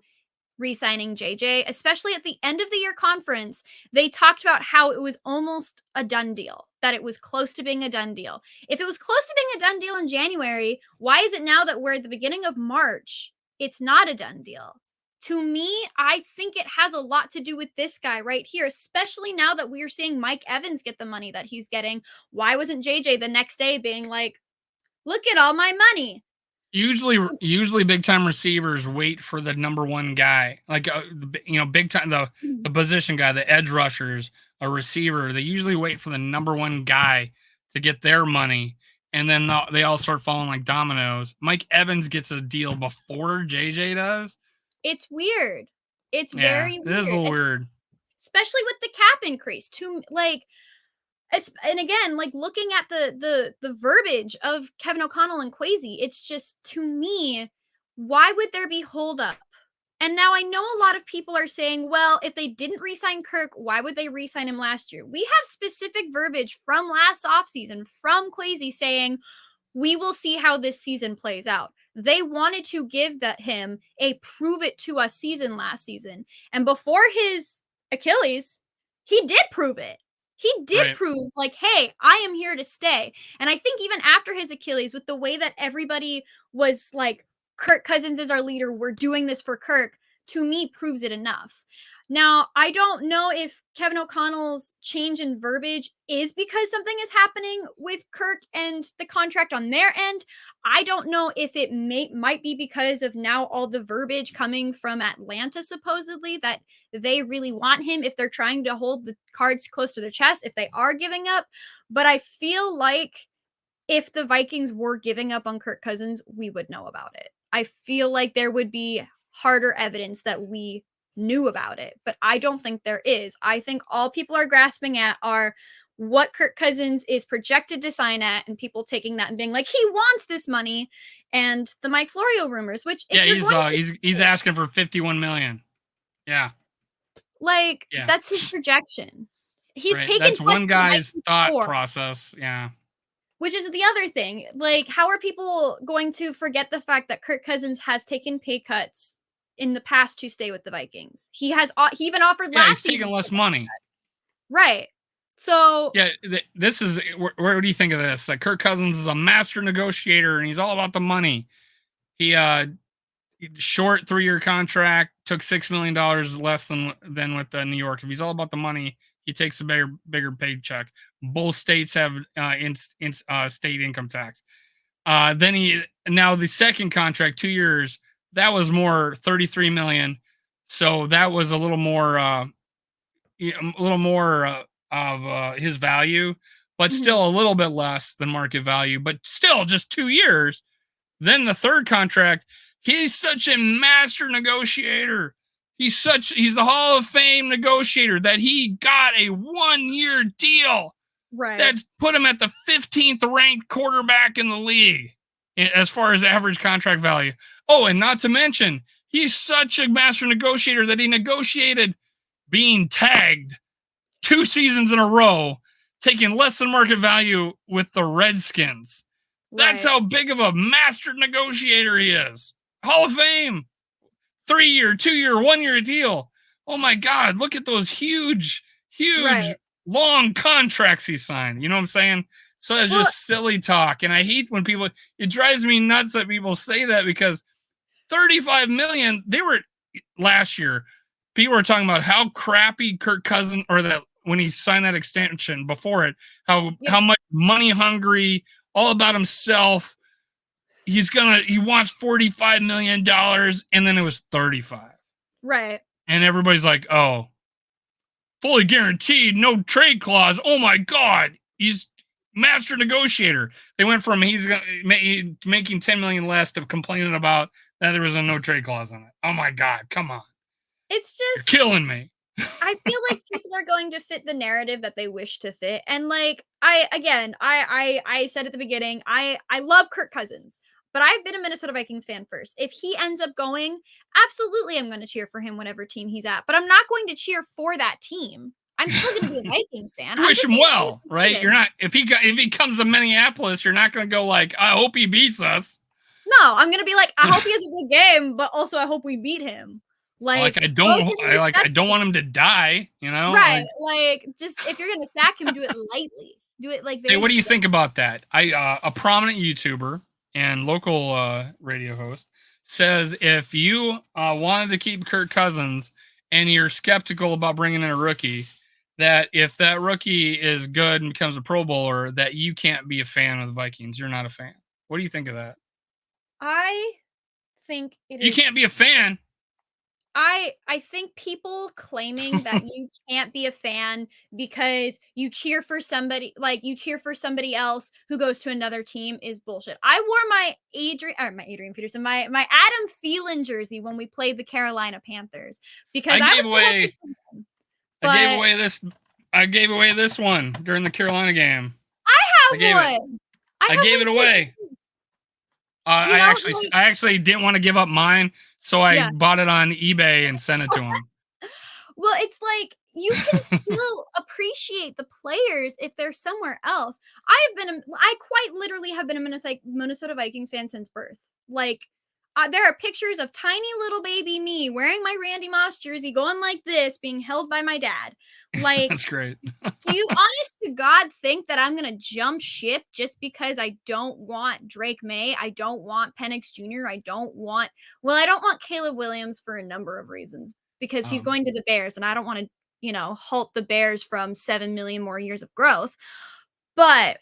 Speaker 7: re-signing JJ, especially at the end of the year conference. They talked about how it was almost a done deal, that it was close to being a done deal. If it was close to being a done deal in January, why is it now that we're at the beginning of March, it's not a done deal? To me, I think it has a lot to do with this guy right here, especially now that we're seeing Mike Evans get the money that he's getting. Why wasn't JJ the next day being like, look at all my money?
Speaker 6: Usually big time receivers wait for the number one guy, like big time the position guy, the edge rushers, a receiver. They usually wait for the number one guy to get their money, and then they all start falling like dominoes. Mike Evans gets a deal before JJ does.
Speaker 7: It's weird. It's
Speaker 6: Yeah,
Speaker 7: very
Speaker 6: it is a little weird,
Speaker 7: especially with the cap increase. And again, like, looking at the verbiage of Kevin O'Connell and Kwesi, it's just, to me, why would there be holdup? And now I know a lot of people are saying, well, if they didn't re-sign Kirk, why would they re-sign him last year? We have specific verbiage from last offseason from Kwesi saying, we will see how this season plays out. They wanted to give him a prove it to us season last season. And before his Achilles, he did prove it. He did prove, like, hey, I am here to stay. And I think even after his Achilles, with the way that everybody was like, Kirk Cousins is our leader, we're doing this for Kirk, to me, proves it enough. Now, I don't know if Kevin O'Connell's change in verbiage is because something is happening with Kirk and the contract on their end. I don't know if it might be because of now all the verbiage coming from Atlanta, supposedly, that they really want him, if they're trying to hold the cards close to their chest, if they are giving up. But I feel like if the Vikings were giving up on Kirk Cousins, we would know about it. I feel like there would be harder evidence that we knew about it, but I don't think there is. I think all people are grasping at are what Kirk Cousins is projected to sign at, and people taking that and being like, he wants this money, and the Mike Florio rumors, which
Speaker 6: he's asking for 51 million. Yeah.
Speaker 7: Like, that's his projection. He's taking
Speaker 6: that's one guy's thought process. Yeah.
Speaker 7: Which is the other thing. Like, how are people going to forget the fact that Kirk Cousins has taken pay cuts in the past to stay with the Vikings? He even offered last season.
Speaker 6: He's taking less money.
Speaker 7: Right. So
Speaker 6: this is where do you think of this? Like, Kirk Cousins is a master negotiator, and he's all about the money. He short 3-year contract, took $6 million less than with New York. If he's all about the money, he takes a bigger paycheck. Both states have state income tax. Then now the second contract, 2 years, that was more, 33 million. So that was a little more of his value, but still a little bit less than market value, but still just 2 years. Then the third contract, he's such a master negotiator. He's the Hall of Fame negotiator that he got a 1-year deal.
Speaker 7: Right.
Speaker 6: That's put him at the 15th ranked quarterback in the league as far as average contract value. Oh, and not to mention, he's such a master negotiator that he negotiated being tagged 2 seasons in a row, taking less than market value with the Redskins. That's how big of a master negotiator he is. Hall of Fame. 3-year, 2-year, 1-year deal. Oh my God, look at those huge, long contracts he signed. You know what I'm saying? So it's just silly talk. And I hate when it drives me nuts that people say that, because 35 million, last year, people were talking about how crappy Kirk Cousins, or that when he signed that extension before it, how much money hungry, all about himself. He wants $45 million, and then it was 35.
Speaker 7: Right.
Speaker 6: And everybody's like, oh, fully guaranteed, no trade clause. Oh my God, he's master negotiator. They went from he's making 10 million less to complaining about that there was a no trade clause on it. Oh my God, come on.
Speaker 7: It's just
Speaker 6: You're killing me.
Speaker 7: I feel like people are going to fit the narrative that they wish to fit. And like I said at the beginning, I love Kirk Cousins, but I've been a Minnesota Vikings fan first. If he ends up going, absolutely I'm going to cheer for him whatever team he's at, but I'm not going to cheer for that team. I'm still going to be a Vikings fan.
Speaker 6: You
Speaker 7: I'm
Speaker 6: wish
Speaker 7: just
Speaker 6: him
Speaker 7: gonna
Speaker 6: well,
Speaker 7: cheer for
Speaker 6: right? You're
Speaker 7: him.
Speaker 6: not if he comes to Minneapolis, you're not going to go like, I hope he beats us.
Speaker 7: No, I'm going to be like, I hope he has a good game, but also I hope we beat him.
Speaker 6: Like I
Speaker 7: Throw some
Speaker 6: don't want
Speaker 7: respect.
Speaker 6: him to die, you know?
Speaker 7: Right.
Speaker 6: Like,
Speaker 7: Like, just if you're gonna sack him, do it lightly. Do it like
Speaker 6: hey,
Speaker 7: very
Speaker 6: what do you think about that? A prominent YouTuber and local radio host says if you wanted to keep Kirk Cousins and you're skeptical about bringing in a rookie, that if that rookie is good and becomes a Pro Bowler, that you can't be a fan of the Vikings. You're not a fan. What do you think of that?
Speaker 7: I think it
Speaker 6: You
Speaker 7: is
Speaker 6: can't be a fan.
Speaker 7: I think people claiming that you can't be a fan because you cheer for somebody else who goes to another team is bullshit. I wore my Adrian Peterson, my Adam Thielen jersey when we played the Carolina Panthers because I was so happy for them.
Speaker 6: I gave away this one during the Carolina game.
Speaker 7: I have one.
Speaker 6: I gave it away. I actually didn't want to give up mine, so I bought it on eBay and sent it to him.
Speaker 7: Well, it's like you can still appreciate the players if they're somewhere else. I quite literally have been a Minnesota Vikings fan since birth. Like, there are pictures of tiny little baby me wearing my Randy Moss jersey, going like this, being held by my dad. Like,
Speaker 6: that's great.
Speaker 7: Do you honest to God think that I'm gonna jump ship just because I don't want Drake May? I don't want Penix Jr. I don't want Caleb Williams for a number of reasons because he's going to the Bears and I don't want to, halt the Bears from 7 million more years of growth. But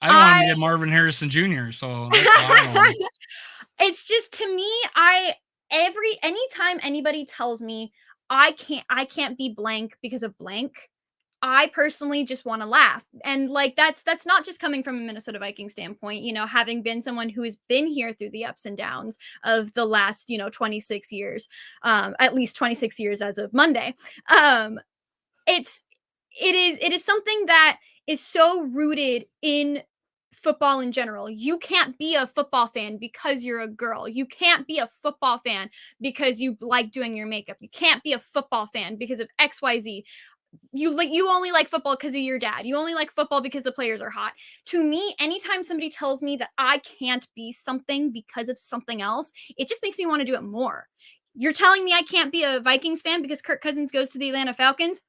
Speaker 6: I don't want to get Marvin Harrison Jr. So that's I don't
Speaker 7: it's just to me, anytime anybody tells me I can't be blank because of blank, I personally just want to laugh. And like that's not just coming from a Minnesota Vikings standpoint, having been someone who has been here through the ups and downs of the last, 26 years, at least 26 years as of Monday. It is something that is so rooted in football in general. You can't be a football fan because you're a girl. You can't be a football fan because you like doing your makeup. You can't be a football fan because of XYZ. You only like football because of your dad. You only like football because the players are hot. To me, anytime somebody tells me that I can't be something because of something else, it just makes me want to do it more. You're telling me I can't be a Vikings fan because Kirk Cousins goes to the Atlanta Falcons?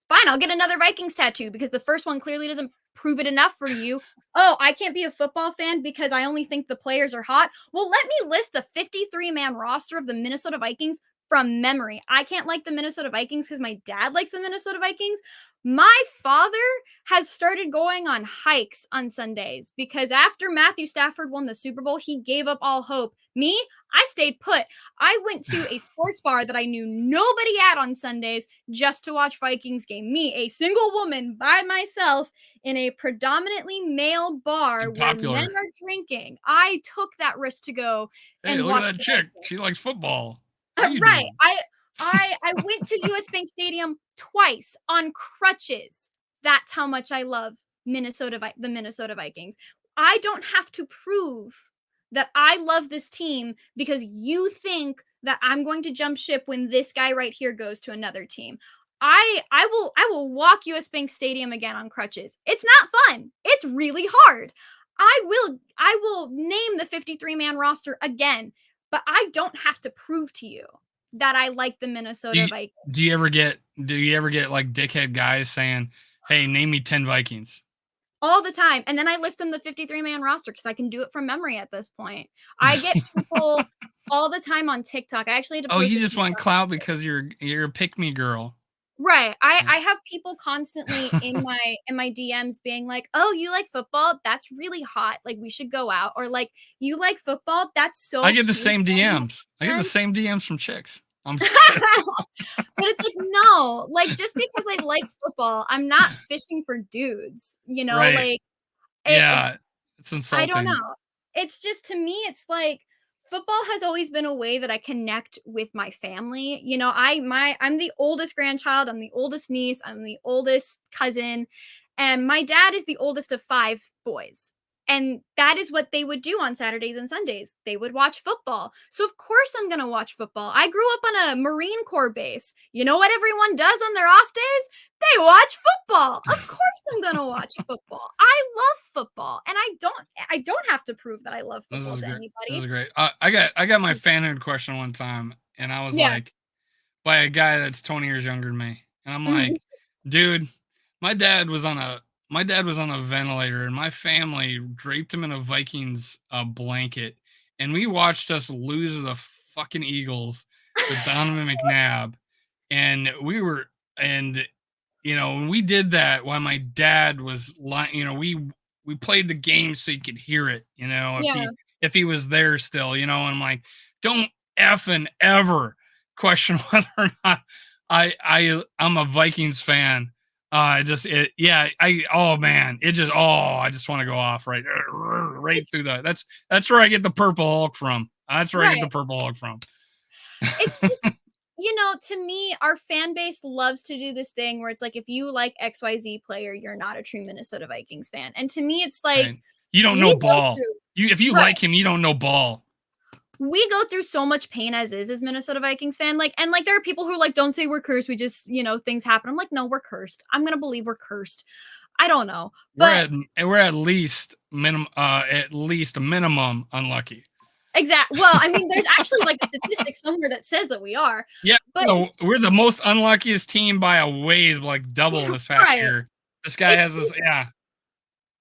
Speaker 7: Fine, I'll get another Vikings tattoo because the first one clearly doesn't prove it enough for you. Oh, I can't be a football fan because I only think the players are hot. Well, let me list the 53-man roster of the Minnesota Vikings from memory. I can't like the Minnesota Vikings because my dad likes the Minnesota Vikings. My father has started going on hikes on Sundays because after Matthew Stafford won the Super Bowl, he gave up all hope. Me, I stayed put. I went to a sports bar that I knew nobody at on Sundays just to watch Vikings game. Me, a single woman by myself in a predominantly male bar where men are drinking. I took that risk to go and
Speaker 6: look
Speaker 7: watch
Speaker 6: at that chick. She likes football.
Speaker 7: Right. I went to US Bank Stadium twice on crutches. That's how much I love the Minnesota Vikings. I don't have to prove that I love this team because you think that I'm going to jump ship when this guy right here goes to another team. I will walk US Bank Stadium again on crutches. It's not fun. It's really hard. I will name the 53-man roster again, but I don't have to prove to you that I like the Minnesota Vikings.
Speaker 6: Do you ever get like dickhead guys saying, "Hey, name me 10 Vikings"?
Speaker 7: All the time. And then I list them the 53-man roster because I can do it from memory at this point. I get people all the time on TikTok. I actually had to post
Speaker 6: you just want clout because you're a pick-me girl.
Speaker 7: Right. I have people constantly in my DMs being like, "Oh, you like football? That's really hot. Like we should go out." Or like, "You like football? That's so
Speaker 6: I get the
Speaker 7: cute."
Speaker 6: same DMs. I get the same DMs from chicks.
Speaker 7: But it's like, no, like just because I like football, I'm not fishing for dudes,
Speaker 6: right.
Speaker 7: like
Speaker 6: it's insulting.
Speaker 7: I don't know. It's just to me, it's like football has always been a way that I connect with my family. You know, I'm the oldest grandchild, I'm the oldest niece, I'm the oldest cousin, and my dad is the oldest of 5 boys. And that is what they would do on Saturdays and Sundays. They would watch football. So of course I'm going to watch football. I grew up on a Marine Corps base. You know what everyone does on their off days? They watch football. Of course I'm going to watch football. I love football, and I don't have to prove that I love
Speaker 6: This
Speaker 7: football
Speaker 6: is
Speaker 7: to
Speaker 6: great.
Speaker 7: anybody.
Speaker 6: This is great. I got my fanhood question one time, and I was
Speaker 7: Yeah.
Speaker 6: like, by a guy that's 20 years younger than me, and I'm
Speaker 7: Mhm.
Speaker 6: like, dude, my dad was on a ventilator, and my family draped him in a Vikings blanket, and we watched us lose to the fucking Eagles with Donovan McNabb, and when we did that while my dad was we played the game so you could hear it,
Speaker 7: Yeah.
Speaker 6: if he was there still, and I'm like, don't effing ever question whether or not I'm a Vikings fan. I just want to go off right
Speaker 7: It's
Speaker 6: through that's where I get the Purple Hulk from. That's where I get
Speaker 7: right.
Speaker 6: the Purple Hulk from.
Speaker 7: It's just, to me, our fan base loves to do this thing where it's like, if you like XYZ player, you're not a true Minnesota Vikings fan. And to me, it's like,
Speaker 6: Right. You don't know
Speaker 7: we go
Speaker 6: ball.
Speaker 7: through,
Speaker 6: If you
Speaker 7: right.
Speaker 6: like him, you don't know ball.
Speaker 7: We go through so much pain as Minnesota Vikings fan. And there are people who are like, don't say we're cursed. We just, things happen. I'm like, no, we're cursed. I'm going to believe we're cursed. I don't know. But
Speaker 6: We're at least a minimum unlucky.
Speaker 7: exactly. Well, I mean, there's actually like a statistic somewhere that says that we are.
Speaker 6: Yeah,
Speaker 7: but
Speaker 6: we're the most unluckiest team by a ways, like double this past
Speaker 7: right.
Speaker 6: year. This guy has this,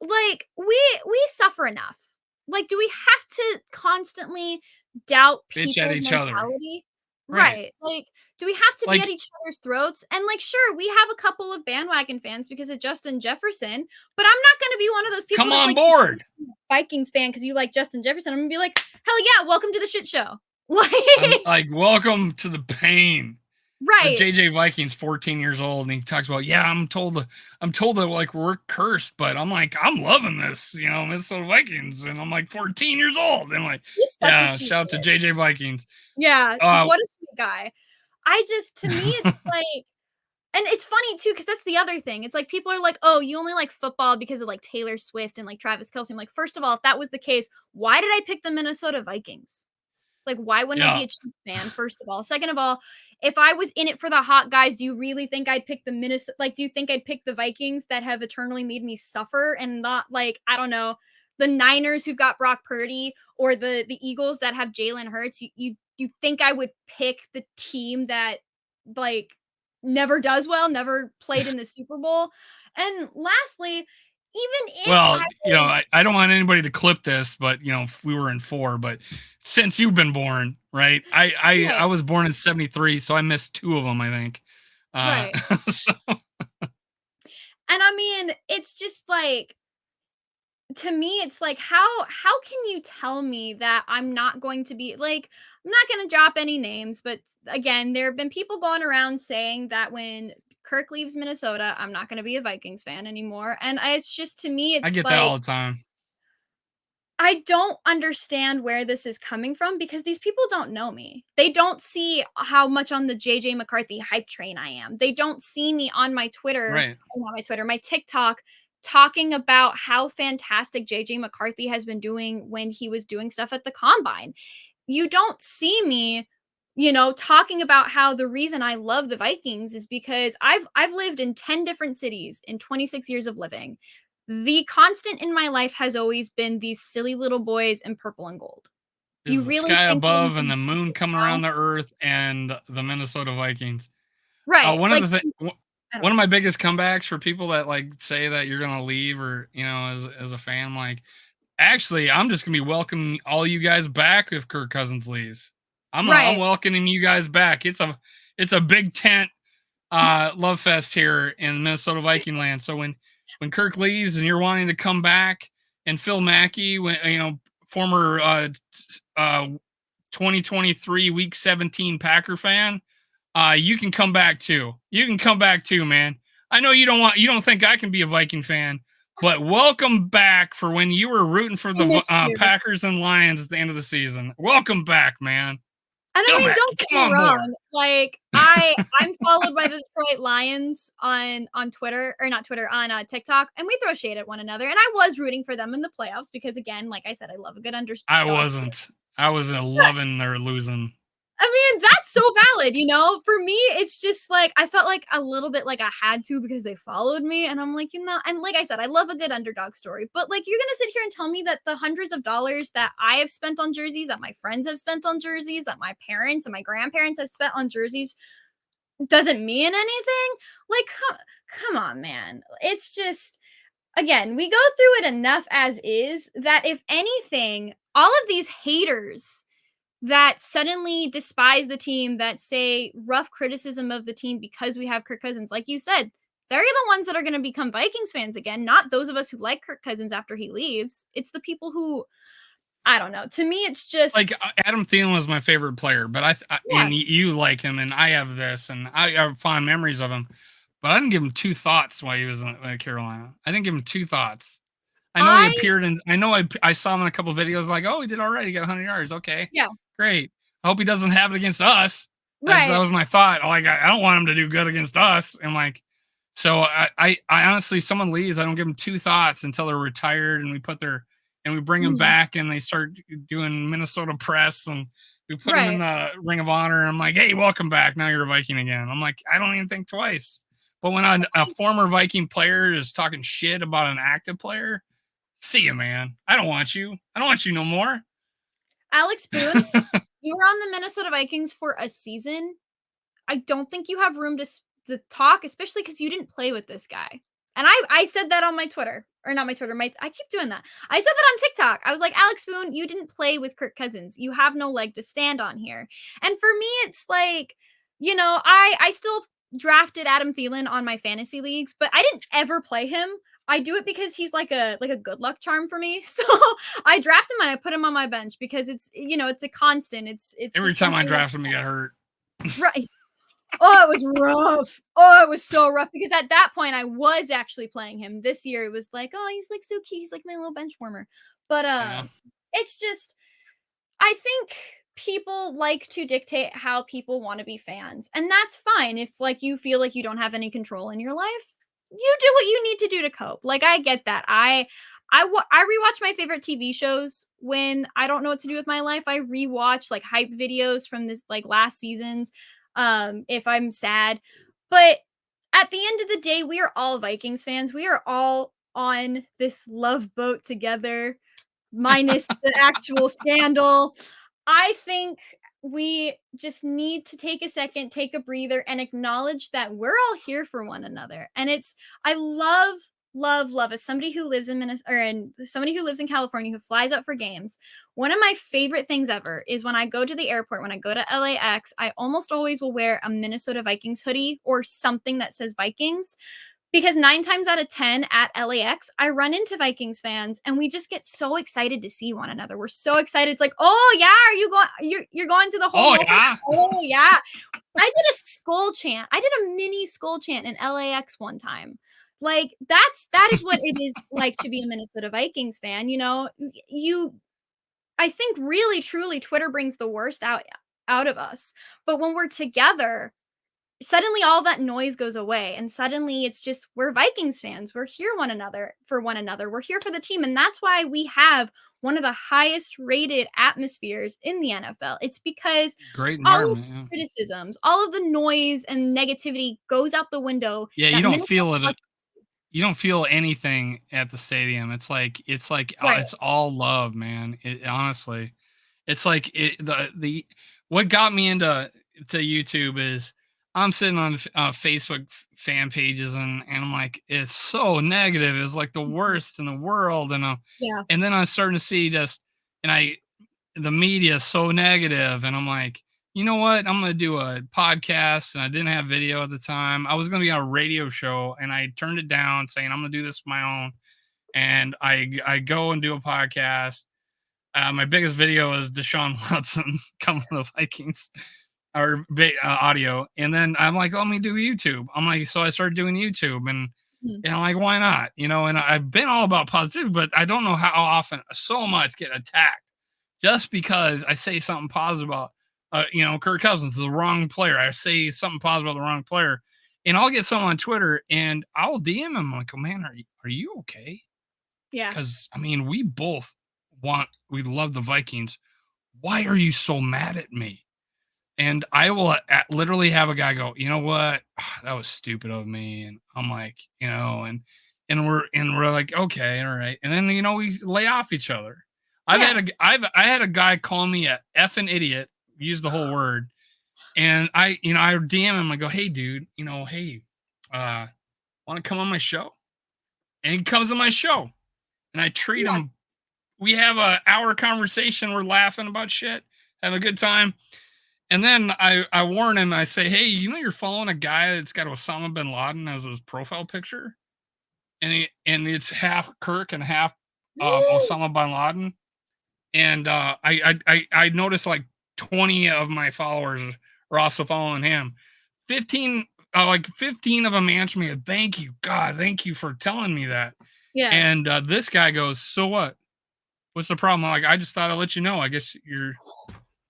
Speaker 7: Like we suffer enough. Like, do we have to constantly doubt
Speaker 6: Bitch
Speaker 7: people's
Speaker 6: at each other.
Speaker 7: mentality?
Speaker 6: Right.
Speaker 7: Right. Like, do we have to
Speaker 6: Like-
Speaker 7: be at each other's throats? And sure, we have a couple of bandwagon fans because of Justin Jefferson, but I'm not going to be one of those people.
Speaker 6: Come
Speaker 7: that's
Speaker 6: on
Speaker 7: like,
Speaker 6: board.
Speaker 7: Vikings fan because you like Justin Jefferson. I'm gonna be like, hell yeah, welcome to the shit show.
Speaker 6: I'm like, welcome to the pain.
Speaker 7: Right.
Speaker 6: JJ Vikings 14 years old, and he talks about, I'm told that like we're cursed, but I'm like, I'm loving this, Minnesota Vikings, and I'm like 14 years old, and I'm like, shout out to JJ Vikings.
Speaker 7: Yeah, what a sweet guy. To me, it's like, and it's funny too, because that's the other thing. It's like people are like, oh, you only like football because of like Taylor Swift and like Travis Kelce. I'm like, first of all, if that was the case, why did I pick the Minnesota Vikings? Like, why wouldn't I be a Chiefs fan, first of all? Second of all, if I was in it for the hot guys, do you really think I'd pick the Minnesota? Like, do you think I'd pick the Vikings that have eternally made me suffer and not like, I don't know, the Niners who've got Brock Purdy or the Eagles that have Jalen Hurts? You think I would pick the team that like never does well, never played in the Super Bowl? And lastly, even if
Speaker 6: I don't want anybody to clip this, but we were in 4, but since you've been born, right? I was born in 73, so I missed 2 of them, I think.
Speaker 7: Right. And I mean, it's just like, to me, it's like, how can you tell me that I'm not going to be like, I'm not going to drop any names, but again, there have been people going around saying that when Kirk leaves Minnesota, I'm not going to be a Vikings fan anymore. And it's just, to me, it's
Speaker 6: I get
Speaker 7: like,
Speaker 6: that all the time.
Speaker 7: I don't understand where this is coming from because these people don't know me. They don't see how much on the JJ McCarthy hype train I am. They don't see me on my Twitter,
Speaker 6: right.
Speaker 7: not my Twitter, my TikTok, talking about how fantastic JJ McCarthy has been doing when he was doing stuff at the combine. You don't see me, talking about how the reason I love the Vikings is because I've lived in 10 different cities in 26 years of living. The constant in my life has always been these silly little boys in purple and gold.
Speaker 6: You really the sky above and the moon coming around the earth and the Minnesota Vikings.
Speaker 7: Right.
Speaker 6: One of my biggest comebacks for people that like say that you're gonna leave or as a fan, I'm like, actually, I'm just gonna be welcoming all you guys back if Kirk Cousins leaves. I'm welcoming you guys back. It's a big tent love fest here in Minnesota Viking land. So when Kirk leaves and you're wanting to come back, and Phil Mackey, former 2023 Week 17 Packer fan, you can come back too. You can come back too, man. I know you don't think I can be a Viking fan, But welcome back for when you were rooting for the
Speaker 7: missed you.
Speaker 6: Packers and Lions at the end of the season. Welcome back, man.
Speaker 7: And I mean,
Speaker 6: Come
Speaker 7: don't get me
Speaker 6: on
Speaker 7: wrong.
Speaker 6: board.
Speaker 7: Like I'm followed by the Detroit Lions on Twitter, or not Twitter, on TikTok, and we throw shade at one another. And I was rooting for them in the playoffs because, again, like I said, I love a good underdog.
Speaker 6: I wasn't. I was loving their losing.
Speaker 7: I mean, that's so valid, you know? For me, it's just like I felt like a little bit like I had to because they followed me. And I'm like, you know, and like I said, I love a good underdog story. But like you're gonna sit here and tell me that the hundreds of dollars that I have spent on jerseys, that my friends have spent on jerseys, that my parents and my grandparents have spent on jerseys doesn't mean anything? Like, come on, man. It's just, again, we go through it enough as is that if anything, all of these haters that suddenly despise the team, that say rough criticism of the team because we have Kirk Cousins, like you said, they're the ones that are going to become Vikings fans again, not those of us who like Kirk Cousins after he leaves. It's the people who, I don't know. To me, it's just
Speaker 6: like Adam Thielen was my favorite player, but and you like him, and I have this, and I have fond memories of him, but I didn't give him two thoughts while he was in Carolina. I didn't give him two thoughts. I know he appeared in. I know I saw him in a couple of videos. Like, oh, he did all right. He got 100 yards. Okay,
Speaker 7: yeah,
Speaker 6: great. I hope he doesn't have it against us.
Speaker 7: Right.
Speaker 6: That was my thought. Like, I don't want him to do good against us. And like, so I honestly, someone leaves, I don't give them two thoughts until they're retired, and we bring them back, and they start doing Minnesota press, and we put them in the Ring of Honor. And I'm like, hey, welcome back. Now you're a Viking again. I'm like, I don't even think twice. But when a former Viking player is talking shit about an active player, see you, man. I don't want you. I don't want you no more.
Speaker 7: Alex Boone, you were on the Minnesota Vikings for a season. I don't think you have room to talk, especially because you didn't play with this guy. And I said that on my Twitter, or not my Twitter. I keep doing that. I said that on TikTok. I was like, Alex Boone, you didn't play with Kirk Cousins. You have no leg to stand on here. And for me, it's like, you know, I still drafted Adam Thielen on my fantasy leagues, but I didn't ever play him. I do it because he's like a good luck charm for me. So I draft him and I put him on my bench because it's, you know, it's a constant. It's
Speaker 6: every time I draft him, he got hurt.
Speaker 7: Right. Oh, it was rough. Oh, it was so rough because at that point I was actually playing him. This year it was like, oh, he's like so cute. He's like my little bench warmer. But it's just, I think people like to dictate how people want to be fans, and that's fine. If like you feel like you don't have any control in your life, you do what you need to do to cope. Like, I get that. I rewatch my favorite TV shows when I don't know what to do with my life. I rewatch like hype videos from this like last seasons if I'm sad. But at the end of the day, we are all Vikings fans. We are all on this love boat together, minus the actual scandal. I think we just need to take a second, take a breather, and acknowledge that we're all here for one another. And I love as somebody who lives in Minnesota, and somebody who lives in California, who flies out for games. One of my favorite things ever is when I go to the airport, when I go to LAX, I almost always will wear a Minnesota Vikings hoodie or something that says Vikings. Because 9 times out of 10 at LAX, I run into Vikings fans and we just get so excited to see one another. We're so excited. It's like, oh yeah, are you going? You're going to the whole.
Speaker 6: Oh yeah.
Speaker 7: Oh yeah. I did a skull chant. I did a mini skull chant in LAX one time. Like that is what it is like to be a Minnesota Vikings fan. You know, I think really truly Twitter brings the worst out of us. But when we're together, suddenly all that noise goes away, and suddenly it's just, we're Vikings fans. We're here for one another. We're here for the team. And that's why we have one of the highest rated atmospheres in the NFL. It's because
Speaker 6: great
Speaker 7: all of the criticisms, all of the noise and negativity goes out the window.
Speaker 6: Yeah, you don't feel it. You don't feel anything at the stadium. It's like right. It's all love, man. Honestly, it's like the what got me into YouTube is I'm sitting on Facebook fan pages and I'm like, it's so negative. It's like the worst in the world. And and then I'm starting to see the media is so negative. And I'm like, you know what? I'm going to do a podcast. And I didn't have video at the time. I was going to be on a radio show and I turned it down saying, I'm going to do this my own. And I go and do a podcast. My biggest video is Deshaun Watson coming to the Vikings. Or audio, and then I'm like, let me do YouTube. I'm like, so I started doing YouTube, and
Speaker 7: Mhm.
Speaker 6: And I'm like, why not? You know, and I've been all about positivity, but I don't know how often so much get attacked just because I say something positive about, you know, Kirk Cousins, the wrong player. I say something positive about the wrong player, and I'll get someone on Twitter, and I'll DM him like, "Oh man, are you okay?"
Speaker 7: Yeah.
Speaker 6: Because I mean, we love the Vikings. Why are you so mad at me? And I will literally have a guy go, you know what? That was stupid of me. And I'm like, you know, and we're like, okay, all right. And then, you know, we lay off each other.
Speaker 7: Yeah.
Speaker 6: I had a guy call me a effing idiot, use the whole word. And I DM him, I go, hey dude, you know, hey, want to come on my show? And he comes on my show and I treat
Speaker 7: Yeah.
Speaker 6: him. We have a hour conversation. We're laughing about shit, have a good time. And then I warn him. I say, hey, you know, you're following a guy that's got Osama bin Laden as his profile picture, and it's half Kirk and half Osama bin Laden. And I noticed like 20 of my followers are also following him. 15 of them answer me, thank you, God, thank you for telling me that.
Speaker 7: Yeah.
Speaker 6: And this guy goes, so what? What's the problem? I'm like, I just thought I'd let you know. I guess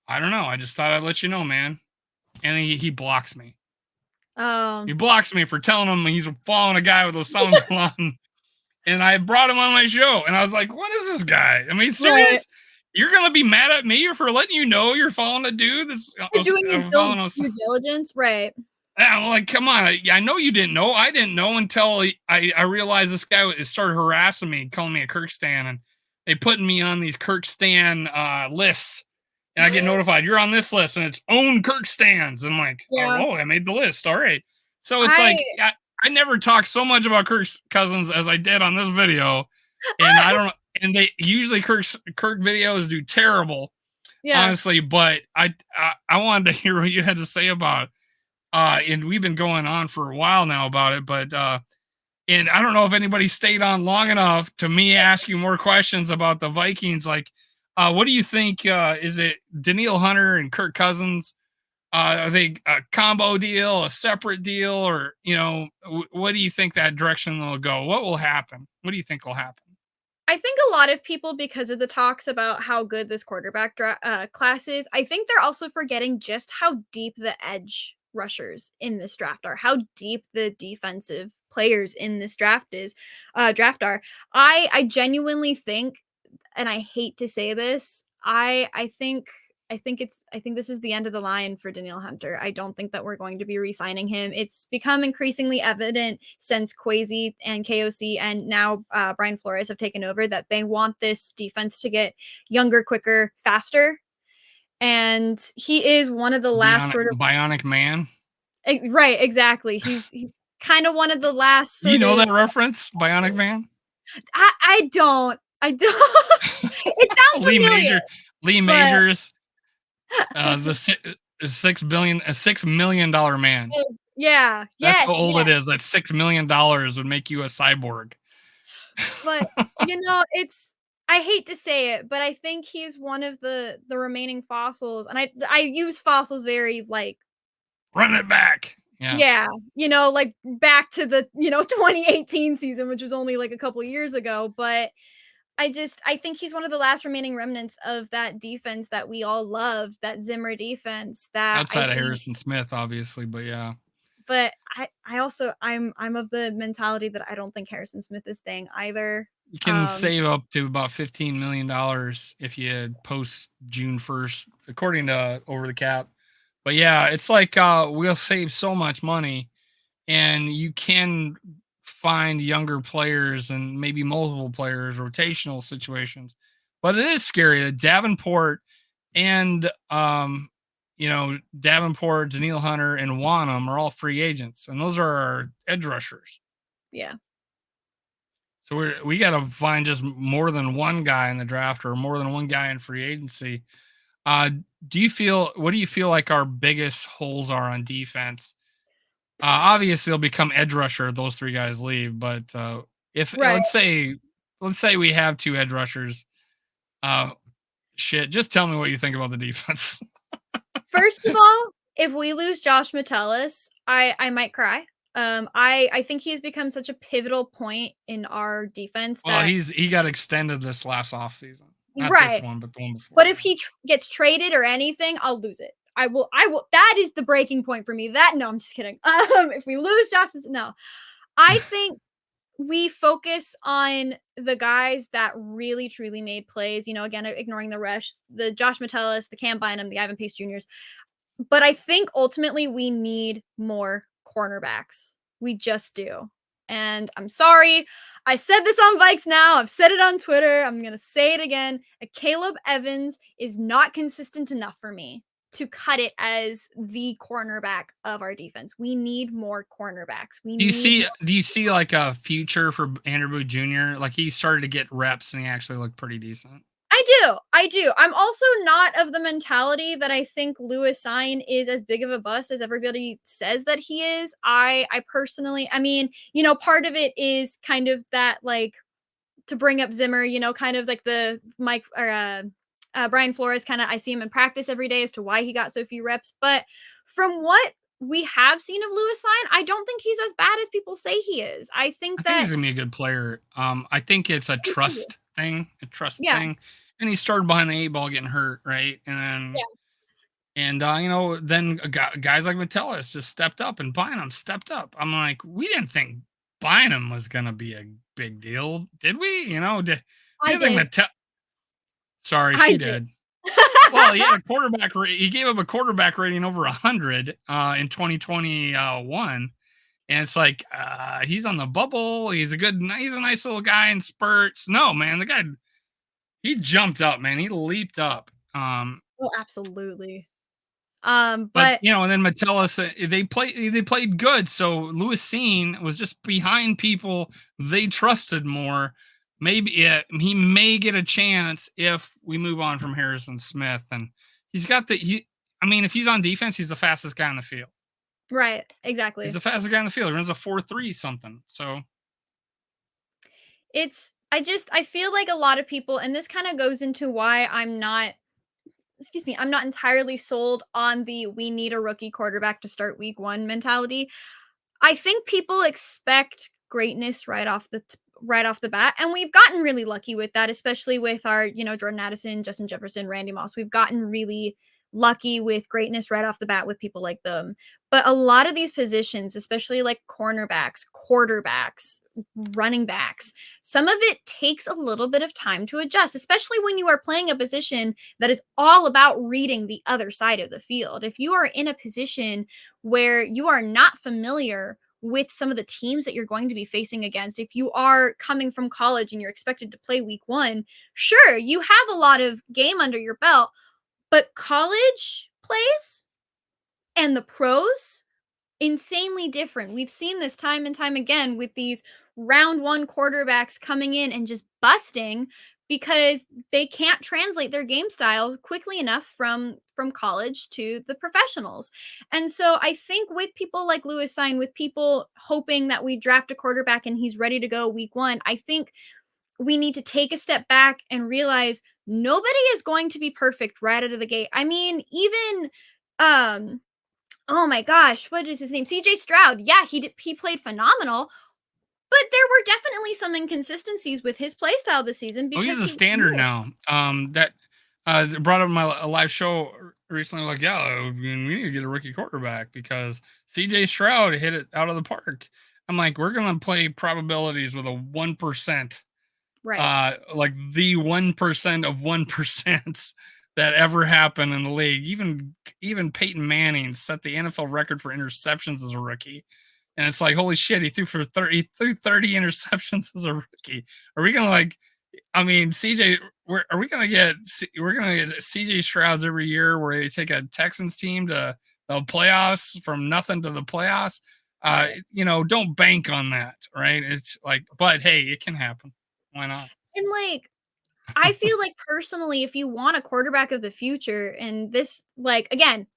Speaker 6: I don't know. I just thought I'd let you know, man. And he blocks me. He
Speaker 7: Um,
Speaker 6: blocks me for telling him he's following a guy with Osama bin Laden. And I brought him on my show. And I was like, what is this guy? I mean, serious?
Speaker 7: Right.
Speaker 6: You're going to be mad at me for letting you know you're following a dude that's
Speaker 7: For doing your
Speaker 6: following us.
Speaker 7: due diligence, right?
Speaker 6: I'm like, come on. I know you didn't know. I didn't know until I realized this guy started harassing me, calling me a Kirk stan. And they putting me on these Kirk stan lists. And I get notified, you're on this list, and it's own Kirk stands. And I'm like,
Speaker 7: Yeah.
Speaker 6: oh, I made the list. All right. So it's like, I never talked so much about Kirk Cousins as I did on this video. And I don't, and they usually Kirk videos do terrible,
Speaker 7: Yeah.
Speaker 6: honestly. But I wanted to hear what you had to say about it. And we've been going on for a while now about it, but and I don't know if anybody stayed on long enough to me ask you more questions about the Vikings. Like, what do you think? Is it Danielle Hunter and Kirk Cousins? Are they a combo deal, a separate deal, or, you know, what do you think that direction will go? What will happen? What do you think will happen?
Speaker 7: I think a lot of people, because of the talks about how good this quarterback class is, I think they're also forgetting just how deep the edge rushers in this draft are, how deep the defensive players in this draft are. I genuinely think, and I hate to say this, I think this is the end of the line for Danielle Hunter. I don't think that we're going to be re-signing him. It's become increasingly evident since Kwesi and KOC and now Brian Flores have taken over that they want this defense to get younger, quicker, faster. And he is one of the last sort of
Speaker 6: bionic man.
Speaker 7: right, exactly. He's kind of one of the last sort
Speaker 6: You know
Speaker 7: of
Speaker 6: that reference, Bionic Man?
Speaker 7: I don't. It sounds familiar.
Speaker 6: Lee Majors. The $6 million man.
Speaker 7: Yeah.
Speaker 6: That's
Speaker 7: Yes.
Speaker 6: how old
Speaker 7: yes.
Speaker 6: it is. That $6 million would make you a cyborg.
Speaker 7: But I hate to say it, but I think he's one of the remaining fossils, and I use fossils very like
Speaker 6: Run it back.
Speaker 7: yeah, like back to the 2018 season, which was only like a couple years ago, but I think he's one of the last remaining remnants of that defense that we all loved, that Zimmer defense that
Speaker 6: Outside of Harrison Smith, obviously, but yeah.
Speaker 7: But I also I'm of the mentality that I don't think Harrison Smith is staying either.
Speaker 6: You can save up to about $15 million if you post June 1st, according to Over the Cap. But yeah, it's like we'll save so much money, and you can find younger players and maybe multiple players, rotational situations. But it is scary that Davenport and Davenport, Danielle Hunter, and Wanham are all free agents, and those are our edge rushers.
Speaker 7: Yeah.
Speaker 6: So we got to find just more than one guy in the draft or more than one guy in free agency. What do you feel like our biggest holes are on defense? Obviously, it'll become edge rusher if those three guys leave. But if let's say we have two edge rushers, just tell me what you think about the defense.
Speaker 7: First of all, if we lose Josh Metellus, I might cry. I think he's become such a pivotal point in our defense
Speaker 6: Well,
Speaker 7: that
Speaker 6: he got extended this last offseason. Not this
Speaker 7: right.
Speaker 6: one, but the one before.
Speaker 7: But if he gets traded or anything, I'll lose it. I will. That is the breaking point for me. No, I'm just kidding. If we lose Josh, no, I think we focus on the guys that really truly made plays. You know, again, ignoring the rest, the Josh Metellus, the Cam Bynum, the Ivan Pace Juniors. But I think ultimately we need more cornerbacks. We just do. And I'm sorry. I said this on Vikes Now. I've said it on Twitter. I'm going to say it again. A Caleb Evans is not consistent enough for me to cut it as the cornerback of our defense. We need more cornerbacks.
Speaker 6: Do you see like a future for Andrew Booth Jr.? Like he started to get reps and he actually looked pretty decent.
Speaker 7: I do. I'm also not of the mentality that I think Lewis Cine is as big of a bust as everybody says that he is. I personally, I mean, you know, part of it is kind of that, like, to bring up Zimmer, you know, kind of like the Mike or Brian Flores kind of, I see him in practice every day as to why he got so few reps. But from what we have seen of Lewis Cine, I don't think he's as bad as people say he is. I think
Speaker 6: he's gonna be a good player. I think it's a trust thing, thing. And he started behind the 8 ball getting hurt, right? And then, you know, then guys like Metellus just stepped up and Bynum stepped up. I'm like, we didn't think Bynum was gonna be a big deal, did we? You know,
Speaker 7: I did.
Speaker 6: Sorry, she did. Well, yeah, quarterback. He gave up a quarterback rating over 100 in 2021, and it's like he's on the bubble. He's a nice little guy in spurts. No, man, the guy. He jumped up, man. He leaped up.
Speaker 7: Oh, absolutely.
Speaker 6: But you know, and then Metellus, they played good. So Lewis Cine was just behind people they trusted more. Maybe he may get a chance if we move on from Harrison Smith, and he's got I mean, if he's on defense, he's the fastest guy on the field.
Speaker 7: Right. Exactly.
Speaker 6: He's the fastest guy on the field. He runs a 4.3 something. So
Speaker 7: I feel like a lot of people, and this kind of goes into why I'm not entirely sold on the we need a rookie quarterback to start week 1 mentality. I think people expect greatness right off the bat, and we've gotten really lucky with that, especially with our, you know, Jordan Addison, Justin Jefferson, Randy Moss. We've gotten really lucky with greatness right off the bat with people like them. But a lot of these positions, especially like cornerbacks, quarterbacks, running backs, some of it takes a little bit of time to adjust, especially when you are playing a position that is all about reading the other side of the field. If you are in a position where you are not familiar with some of the teams that you're going to be facing against, if you are coming from college and you're expected to play week 1, sure, you have a lot of game under your belt, but college plays and the pros, insanely different. We've seen this time and time again with these round 1 quarterbacks coming in and just busting because they can't translate their game style quickly enough from college to the professionals. And so I think with people like Lewis Cine, with people hoping that we draft a quarterback and he's ready to go week 1, I think we need to take a step back and realize nobody is going to be perfect right out of the gate. I mean, even oh my gosh, what is his name? CJ Stroud. Yeah, he played phenomenal, but there were definitely some inconsistencies with his play style this season because
Speaker 6: he's a standard now. That brought up my live show recently. Like, yeah, we need to get a rookie quarterback because CJ Stroud hit it out of the park. I'm like, we're gonna play probabilities with a 1%.
Speaker 7: Right.
Speaker 6: Like the 1% of 1% that ever happened in the league. Even Peyton Manning set the NFL record for interceptions as a rookie. And it's like, holy shit, he threw 30 interceptions as a rookie. Are we gonna are we gonna get CJ Strouds every year where they take a Texans team to the playoffs from nothing to the playoffs? You know, don't bank on that, right? It's like, but hey, it can happen. Why not?
Speaker 7: And like, I feel like personally, if you want a quarterback of the future, and this, like, again,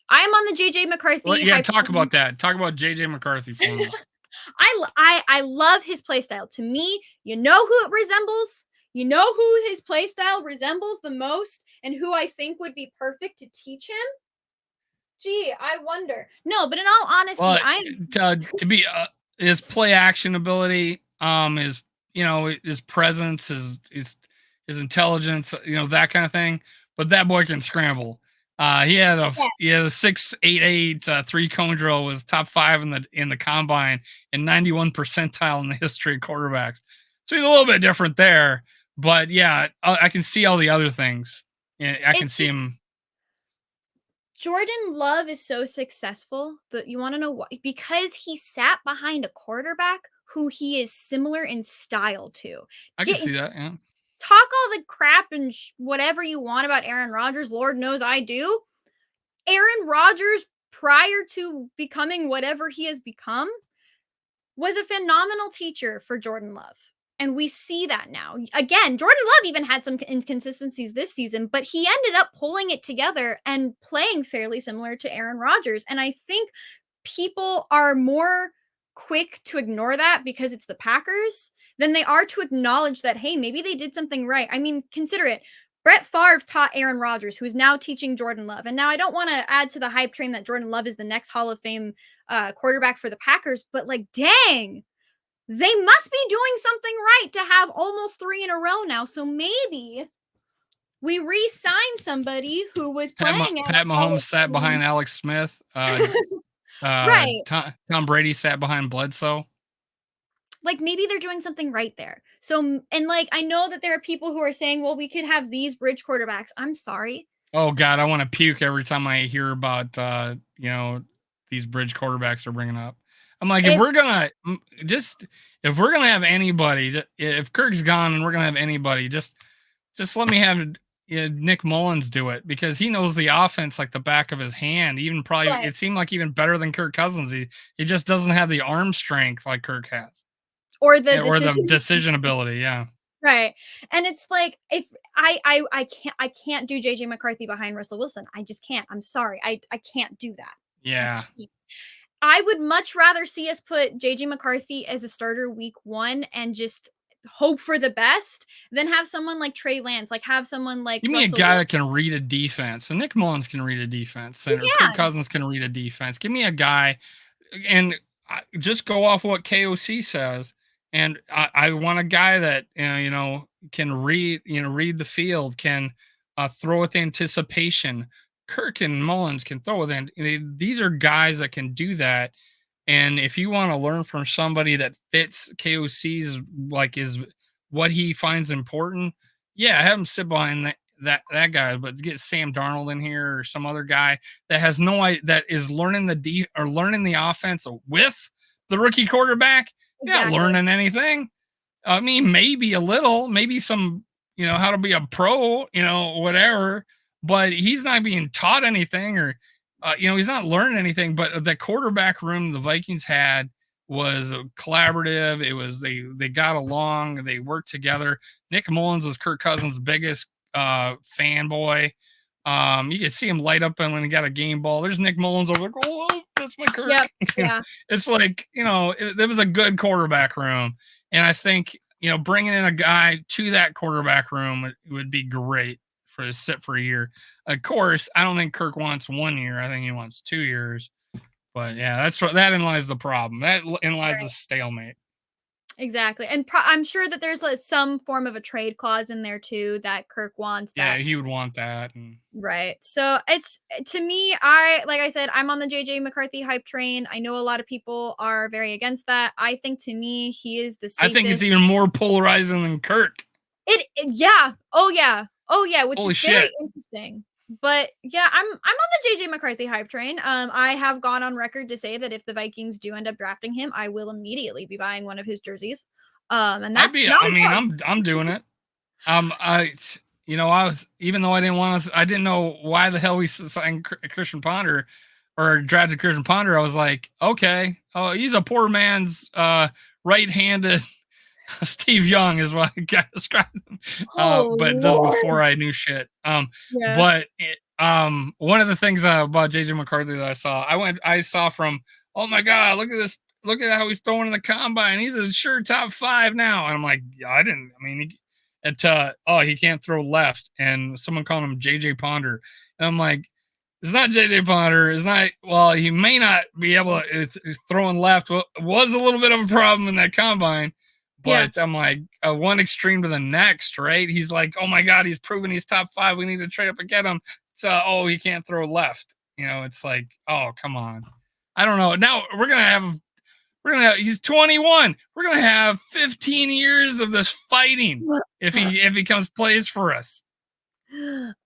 Speaker 7: I am on the JJ McCarthy.
Speaker 6: Well, yeah, talk about that. Talk about JJ McCarthy for me.
Speaker 7: I love his play style. To me, you know who it resembles? You know who his play style resembles the most and who I think would be perfect to teach him? Gee, I wonder. No, but in all honesty,
Speaker 6: Well,
Speaker 7: I'm
Speaker 6: to be his play action ability, his his presence, his intelligence, that kind of thing. But that boy can scramble. He had a
Speaker 7: yeah.
Speaker 6: 6.88 three cone drill, was top 5 in the combine and 91 percentile in the history of quarterbacks. So he's a little bit different there. But yeah, I can see all the other things. Yeah, I can
Speaker 7: It's
Speaker 6: see
Speaker 7: just
Speaker 6: him.
Speaker 7: Jordan Love is so successful that you want to know why? Because he sat behind a quarterback who he is similar in style to.
Speaker 6: I can
Speaker 7: Get
Speaker 6: see that. Yeah.
Speaker 7: talk all the crap and whatever you want about Aaron Rodgers. Lord knows I do. Aaron Rodgers, prior to becoming whatever he has become, was a phenomenal teacher for Jordan Love. And we see that now. Again, Jordan Love even had some inconsistencies this season, but he ended up pulling it together and playing fairly similar to Aaron Rodgers. And I think people are more quick to ignore that because it's the Packers than they are to acknowledge that, hey, maybe they did something right. I mean, consider it. Brett Favre taught Aaron Rodgers, who is now teaching Jordan Love. And now I don't want to add to the hype train that Jordan Love is the next Hall of Fame quarterback for the Packers, but like, dang, they must be doing something right to have almost 3 in a row now. So maybe we re-sign somebody who was playing at
Speaker 6: Pat
Speaker 7: a Hall
Speaker 6: Mahomes
Speaker 7: of
Speaker 6: sat
Speaker 7: Fame.
Speaker 6: behind Alex Smith.
Speaker 7: Right.
Speaker 6: Tom Brady sat behind Bledsoe.
Speaker 7: Like maybe they're doing something right there. So, and like, I know that there are people who are saying, well, we could have these bridge quarterbacks. I'm sorry.
Speaker 6: Oh God, I want to puke every time I hear about these bridge quarterbacks are bringing up. I'm like, if we're gonna have anybody, if Kirk's gone and we're gonna have anybody, just let me have Nick Mullins do it, because he knows the offense like the back of his hand. Even probably,
Speaker 7: Right.
Speaker 6: it seemed like even better than Kirk Cousins. He just doesn't have the arm strength like Kirk has,
Speaker 7: Or the
Speaker 6: or the
Speaker 7: decision.
Speaker 6: decision ability. Yeah.
Speaker 7: Right. And it's like, if I can't do JJ McCarthy behind Russell Wilson. I just can't. I'm sorry. I can't do that.
Speaker 6: Yeah.
Speaker 7: I would much rather see us put JJ McCarthy as a starter week 1 and just hope for the best than have someone like Trey Lance, like have someone like
Speaker 6: Give me
Speaker 7: Russell
Speaker 6: a guy
Speaker 7: Wilson.
Speaker 6: that can read a defense. And Nick Mullins can read a defense.
Speaker 7: He
Speaker 6: And Kirk
Speaker 7: can.
Speaker 6: Cousins can read a defense. Give me a guy, and just go off what KOC says. And I want a guy that can read the field, can throw with anticipation. Kirk and Mullins can throw with these are guys that can do that. And if you want to learn from somebody that fits KOC's, like, is what he finds important, yeah, have him sit behind that guy. But get Sam Darnold in here or some other guy that has that is learning learning the offense with the rookie quarterback. You're not learning anything. I mean, maybe a little, maybe some, how to be a pro, whatever. But he's not being taught anything, or he's not learning anything. But the quarterback room the Vikings had was collaborative. It was they got along, they worked together. Nick Mullins was Kirk Cousins' biggest fanboy. You could see him light up, and when he got a game ball, there's Nick Mullins over there. Oh, that's my Kirk.
Speaker 7: Yep. Yeah.
Speaker 6: It's like, it was a good quarterback room, and I think bringing in a guy to that quarterback room would be great for to sit for a year. Of course, I don't think Kirk wants 1 year. I think he wants 2 years. But yeah, that in lies the problem. That in lies the stalemate.
Speaker 7: Exactly. And I'm sure that there's some form of a trade clause in there too that Kirk wants.
Speaker 6: Yeah, he would want that.
Speaker 7: Right. So it's, to me, like I said, I'm on the JJ McCarthy hype train. I know a lot of people are very against that. I think, to me, he is the safest.
Speaker 6: I think it's even more polarizing than Kirk.
Speaker 7: Yeah. Oh yeah. Which
Speaker 6: Holy
Speaker 7: is very
Speaker 6: shit.
Speaker 7: interesting. But yeah, I'm on the JJ McCarthy hype train. I have gone on record to say that if the Vikings do end up drafting him, I will immediately be buying one of his jerseys. And that's
Speaker 6: I'm doing it. I was, even though I didn't know why the hell we signed Christian Ponder or drafted Christian Ponder. I was like, okay, he's a poor man's right-handed Steve Young is what I described him. But this was before I knew shit. But one of the things about JJ McCarthy that I saw from, oh my God, look at this. Look at how he's throwing in the combine. He's a sure top 5 now. And I'm like, he can't throw left. And someone called him JJ Ponder. And I'm like, It's not JJ Potter. It's not. Well, he may not be able to. It's throwing left was a little bit of a problem in that combine, but I'm like one extreme to the next. Right? He's like, oh my god, he's proven he's top 5. We need to trade up and get him. So, oh, he can't throw left. You know, it's like, oh, come on. I don't know. Now he's 21. We're gonna have 15 years of this fighting if he plays for us.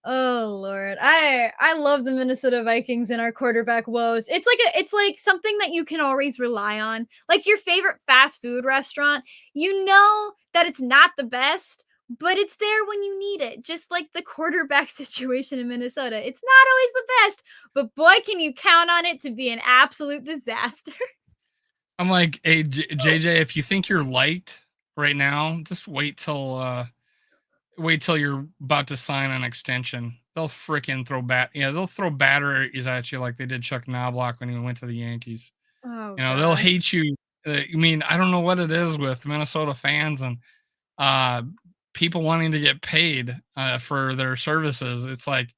Speaker 7: Oh Lord, I love the Minnesota Vikings and our quarterback woes. It's like something that you can always rely on. Like your favorite fast food restaurant, you know that it's not the best, but it's there when you need it. Just like the quarterback situation in Minnesota, it's not always the best, but boy, can you count on it to be an absolute disaster.
Speaker 6: I'm like, hey JJ, if you think you're liked right now, just wait till you're about to sign an extension. They'll freaking they'll throw batteries at you like they did Chuck Knobloch when he went to the Yankees.
Speaker 7: Oh,
Speaker 6: They'll hate you. I mean, I don't know what it is with Minnesota fans and people wanting to get paid for their services. It's like,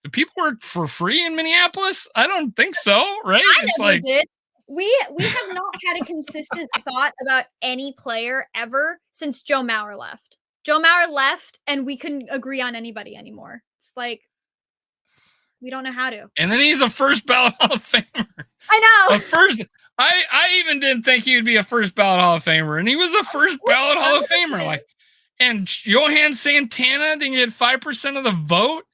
Speaker 6: do people work for free in Minneapolis? I don't think so, right?
Speaker 7: It's never did. We have not had a consistent thought about any player ever since Joe Mauer left. Joe Mauer left, and we couldn't agree on anybody anymore. It's like we don't know how to.
Speaker 6: And then he's a first ballot Hall of Famer.
Speaker 7: I
Speaker 6: know. I even didn't think he would be a first ballot Hall of Famer, and he was a first ballot Hall of Famer. Like, and Johan Santana didn't get 5% of the vote.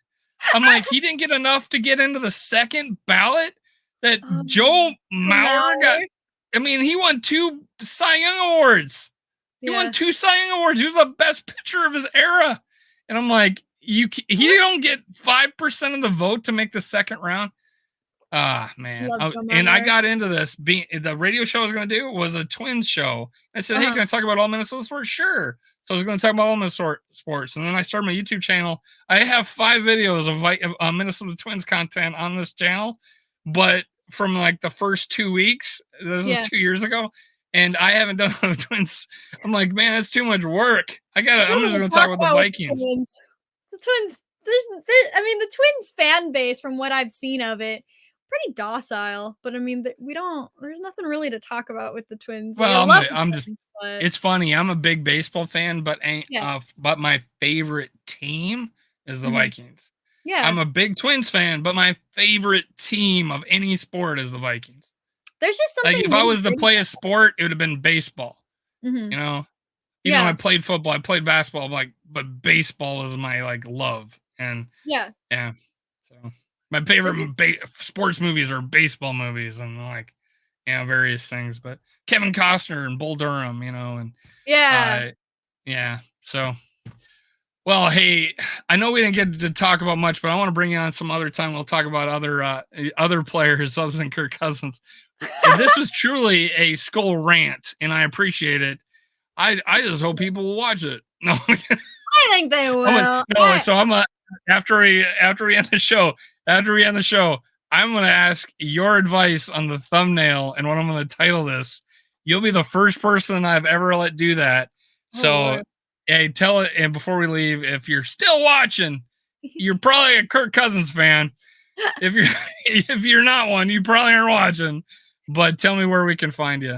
Speaker 6: I'm like, he didn't get enough to get into the second ballot that Joe Mauer got. I mean, he won 2 Cy Young Awards. He won 2 Cy Young Awards. He was the best pitcher of his era. And I'm like, he don't get 5% of the vote to make the second round. Ah, man. And I got into this. The radio show I was going to do was a Twins show. I said, hey, can I talk about all Minnesota sports? Sure. So I was going to talk about all Minnesota sports. And then I started my YouTube channel. I have 5 videos of Minnesota Twins content on this channel. But from like the first 2 weeks, this is 2 years ago, and I haven't done the Twins. I'm like, man, that's too much work. I'm just going to talk about the Vikings.
Speaker 7: The Twins, the Twins fan base, from what I've seen of it, pretty docile. But I mean, there's nothing really to talk about with the Twins.
Speaker 6: Well, it's funny. I'm a big baseball fan, but my favorite team is the Vikings. Yeah. I'm a big Twins fan, but my favorite team of any sport is the Vikings.
Speaker 7: There's just something.
Speaker 6: Like if I was to play a sport, it would have been baseball. You know, even though I played football, I played basketball. But baseball is my like love, and yeah. So my favorite sports movies are baseball movies, and like, various things. But Kevin Costner and Bull Durham, and So, well, hey, I know we didn't get to talk about much, but I want to bring you on some other time. We'll talk about other players other than Kirk Cousins. This was truly a SKOL rant, and I appreciate it. I just hope people will watch it. No,
Speaker 7: I think they will.
Speaker 6: After we end the show, I'm gonna ask your advice on the thumbnail and what I'm gonna title this. You'll be the first person I've ever let do that. So, hey, tell it. And before we leave, if you're still watching, you're probably a Kirk Cousins fan. If you're not one, you probably aren't watching. But tell me where we can find you.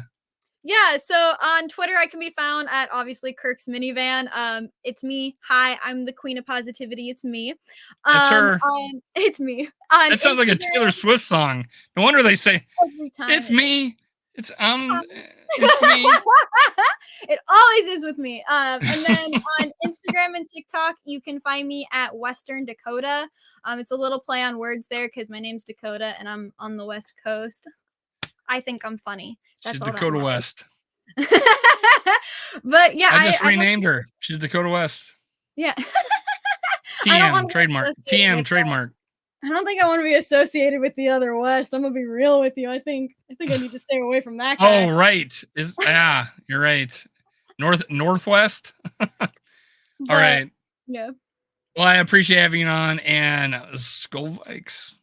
Speaker 7: Yeah, so on Twitter, I can be found at obviously Kirk's Minivan. It's me. Hi, I'm the queen of positivity. It's me.
Speaker 6: It's her.
Speaker 7: It's me.
Speaker 6: That sounds like a Taylor Swift song. No wonder they say
Speaker 7: every time.
Speaker 6: It's me. It's me.
Speaker 7: It always is with me. And then on Instagram and TikTok, you can find me at Western Dakota. It's a little play on words there because my name's Dakota and I'm on the West Coast. I think I'm funny. That's
Speaker 6: She's Dakota West.
Speaker 7: But yeah,
Speaker 6: I just renamed her. She's Dakota West.
Speaker 7: Yeah.
Speaker 6: TM trademark. TM trademark.
Speaker 7: I don't think I want to be associated with the other West. I'm gonna be real with you. I think I need to stay away from that guy.
Speaker 6: Oh, right. You're right. Northwest. All right.
Speaker 7: Yeah.
Speaker 6: Well, I appreciate having you on, and SKOL Vikes.